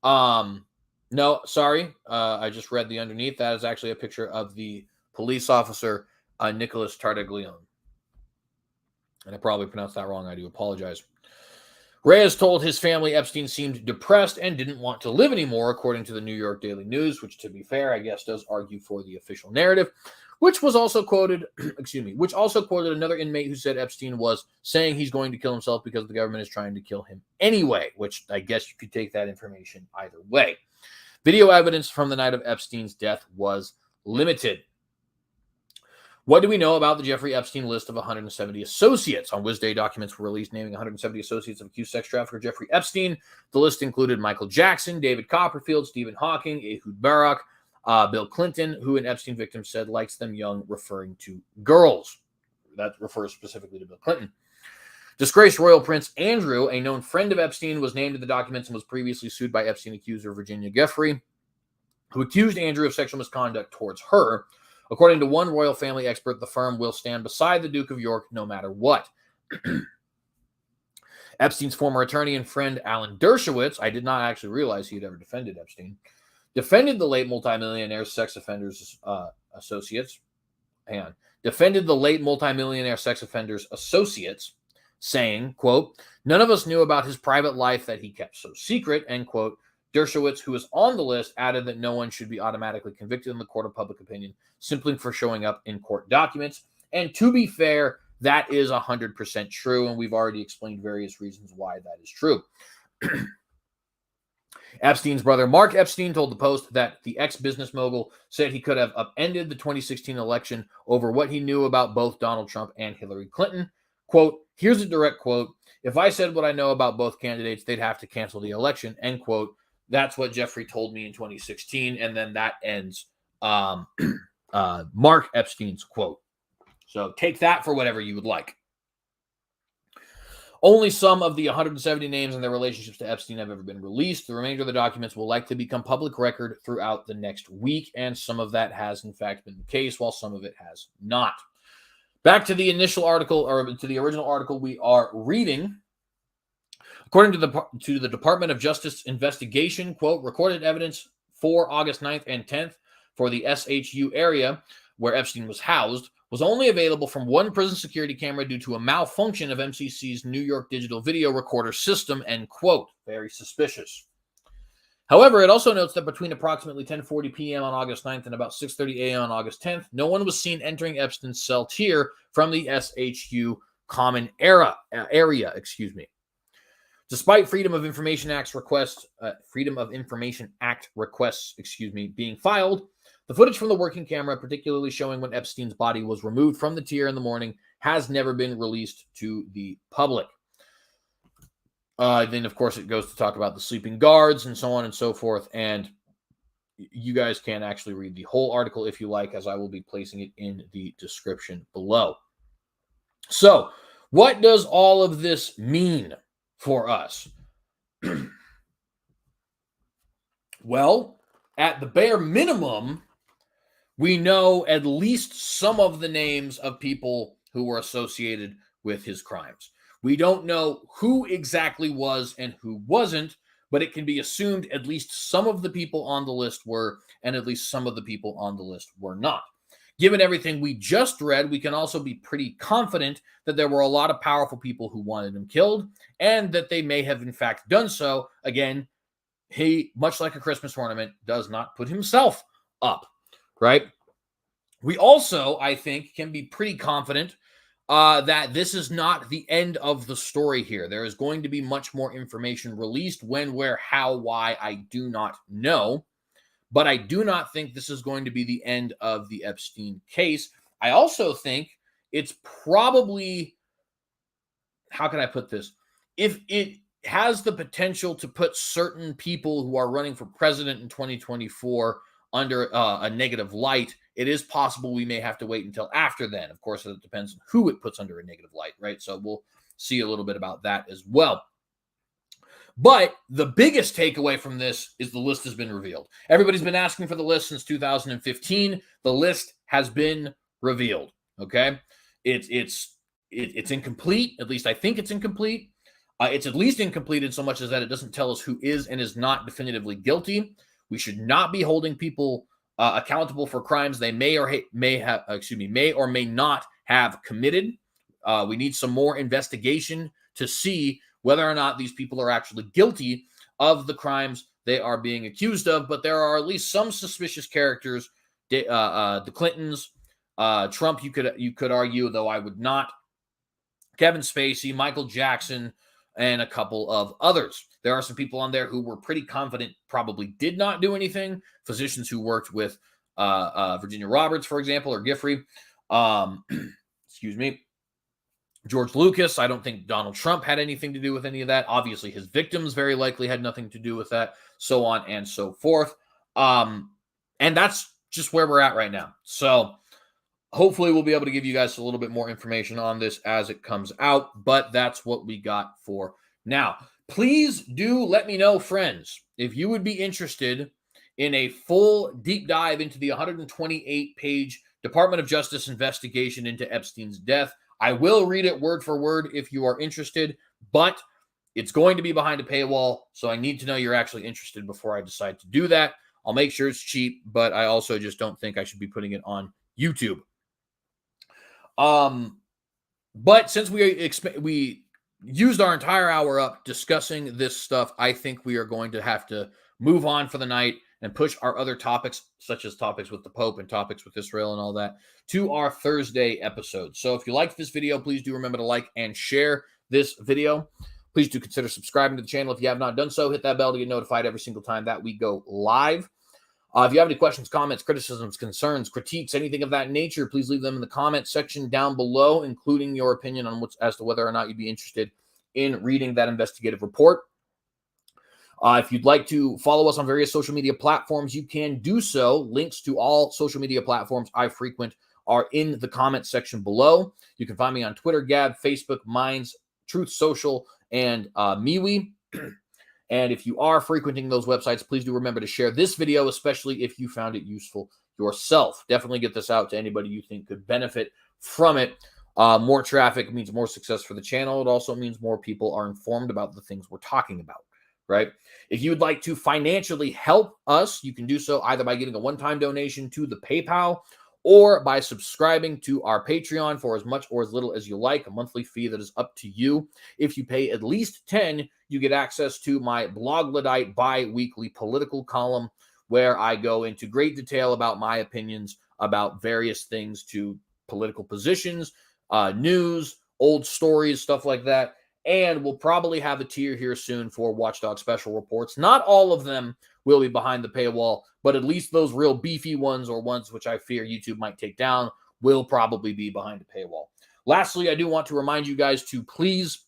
No, sorry. I just read the underneath. That is actually a picture of the police officer, Nicholas Tartaglione. And I probably pronounced that wrong. I do apologize. Reyes told his family Epstein seemed depressed and didn't want to live anymore, according to the New York Daily News, which, to be fair, I guess does argue for the official narrative, which was also quoted, which also quoted another inmate who said Epstein was saying he's going to kill himself because the government is trying to kill him anyway, which I guess you could take that information either way. Video evidence from the night of Epstein's death was limited. What do we know about the Jeffrey Epstein list of 170 associates? On Wednesday, documents were released naming 170 associates of accused sex trafficker Jeffrey Epstein. The list included Michael Jackson, David Copperfield, Stephen Hawking, Ehud Barak, Bill Clinton, who an Epstein victim said likes them young, referring to girls. That refers specifically to Bill Clinton. Disgraced royal prince Andrew, a known friend of Epstein, was named in the documents and was previously sued by Epstein accuser Virginia Giuffre, who accused Andrew of sexual misconduct towards her. According to one royal family expert, the firm will stand beside the Duke of York no matter what. Epstein's former attorney and friend, Alan Dershowitz, I did not actually realize he had ever defended Epstein, defended the late multimillionaire sex offenders associates, saying, quote, "None of us knew about his private life that he kept so secret," end quote. Dershowitz, who is on the list, added that no one should be automatically convicted in the court of public opinion simply for showing up in court documents. And to be fair, that is 100% true, and we've already explained various reasons why that is true. Epstein's brother, Mark Epstein, told the Post that the ex-business mogul said he could have upended the 2016 election over what he knew about both Donald Trump and Hillary Clinton. Quote, here's a direct quote, "If I said what I know about both candidates, they'd have to cancel the election," end quote. That's what Jeffrey told me in 2016, and then that ends Mark Epstein's quote. So take that for whatever you would like. Only some of the 170 names and their relationships to Epstein have ever been released. The remainder of the documents will likely become public record throughout the next week, and some of that has, in fact, been the case, while some of it has not. Back to the initial article, or to the original article we are reading. According to the Department of Justice investigation, quote, recorded evidence for August 9th and 10th for the SHU area where Epstein was housed was only available from one prison security camera due to a malfunction of MCC's New York digital video recorder system, end quote. Very suspicious. However, it also notes that between approximately 10:40 p.m. on August 9th and about 6:30 a.m. on August 10th, no one was seen entering Epstein's cell tier from the SHU common area. Despite Freedom of Information Act requests, being filed, the footage from the working camera, particularly showing when Epstein's body was removed from the tier in the morning, has never been released to the public. Then, of course, it goes to talk about the sleeping guards and so on and so forth. And you guys can actually read the whole article if you like, as I will be placing it in the description below. So, what does all of this mean for us? Well, at the bare minimum, we know at least some of the names of people who were associated with his crimes. We don't know who exactly was and who wasn't, but it can be assumed at least some of the people on the list were, and at least some of the people on the list were not. Given everything we just read, we can also be pretty confident that there were a lot of powerful people who wanted him killed, and that they may have in fact done so. Again, he, much like a Christmas ornament, does not put himself up, right? We also, I think, can be pretty confident that this is not the end of the story here. There is going to be much more information released. When, where, how, why, I do not know. But I do not think this is going to be the end of the Epstein case. I also think it's probably, how can I put this? If it has the potential to put certain people who are running for president in 2024 under a negative light, it is possible we may have to wait until after then. Of course, it depends on who it puts under a negative light, right? So we'll see a little bit about that as well. But the biggest takeaway from this is the list has been revealed. Everybody's been asking for the list since 2015. The list has been revealed. Okay, it's incomplete. At least I think it's incomplete. It's at least incomplete in so much as that it doesn't tell us who is and is not definitively guilty. We should not be holding people accountable for crimes they may or may not have committed. We need some more investigation to see whether or not these people are actually guilty of the crimes they are being accused of. But there are at least some suspicious characters. The Clintons, Trump, you could argue, though I would not. Kevin Spacey, Michael Jackson, and a couple of others. There are some people on there who were pretty confident probably did not do anything. Physicians who worked with Virginia Roberts, for example, or Giffrey. Excuse me. George Lucas, I don't think Donald Trump had anything to do with any of that. Obviously, his victims very likely had nothing to do with that, so on and so forth. And that's just where we're at right now. So hopefully we'll be able to give you guys a little bit more information on this as it comes out, but that's what we got for now. Please do let me know, friends, if you would be interested in a full deep dive into the 128-page Department of Justice investigation into Epstein's death. I will read it word for word if you are interested, but it's going to be behind a paywall, so I need to know you're actually interested before I decide to do that. I'll make sure it's cheap, but I also just don't think I should be putting it on YouTube. But since we used our entire hour up discussing this stuff, I think we are going to have to move on for the night and push our other topics, such as topics with the Pope and topics with Israel and all that, to our Thursday episode. So if you liked this video, please do remember to like and share this video. Please do consider subscribing to the channel if you have not done so. Hit that bell to get notified every single time that we go live. If you have any questions, comments, criticisms, concerns, critiques, anything of that nature, please leave them in the comment section down below, including your opinion on as to whether or not you'd be interested in reading that investigative report. If you'd like to follow us on various social media platforms, you can do so. Links to all social media platforms I frequent are in the comment section below. You can find me on Twitter, Gab, Facebook, Minds, Truth Social, and MeWe. And if you are frequenting those websites, please do remember to share this video, especially if you found it useful yourself. Definitely get this out to anybody you think could benefit from it. More traffic means more success for the channel. It also means more people are informed about the things we're talking about, right? If you would like to financially help us, you can do so either by getting a one-time donation to the PayPal or by subscribing to our Patreon for as much or as little as you like, a monthly fee that is up to you. If you pay at least $10, you get access to my Blogladite bi-weekly political column, where I go into great detail about my opinions about various things, to political positions, news, old stories, stuff like that. And we'll probably have a tier here soon for Watchdog special reports. Not all of them will be behind the paywall, but at least those real beefy ones, or ones which I fear YouTube might take down, will probably be behind the paywall. Lastly, I do want to remind you guys to please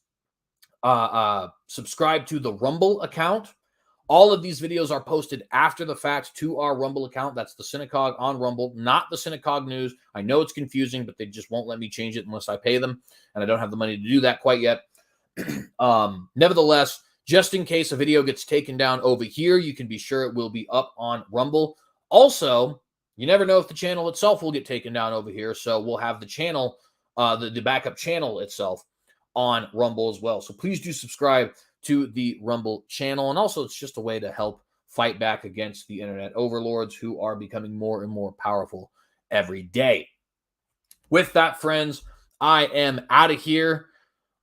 subscribe to the Rumble account. All of these videos are posted after the fact to our Rumble account. That's the TheCynicogue on Rumble, not the TheCynicogue News. I know it's confusing, but they just won't let me change it unless I pay them, and I don't have the money to do that quite yet. Nevertheless, just in case a video gets taken down over here, you can be sure it will be up on Rumble. Also, you never know if the channel itself will get taken down over here, so we'll have the channel, the backup channel itself on Rumble as well. So please do subscribe to the Rumble channel. And also, it's just a way to help fight back against the internet overlords who are becoming more and more powerful every day. With that, friends, I am out of here.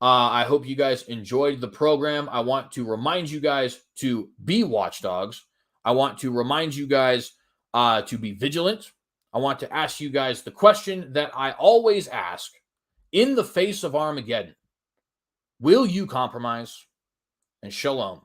I hope you guys enjoyed the program. I want to remind you guys to be watchdogs. I want to remind you guys to be vigilant. I want to ask you guys the question that I always ask in the face of Armageddon. Will you compromise? And shalom.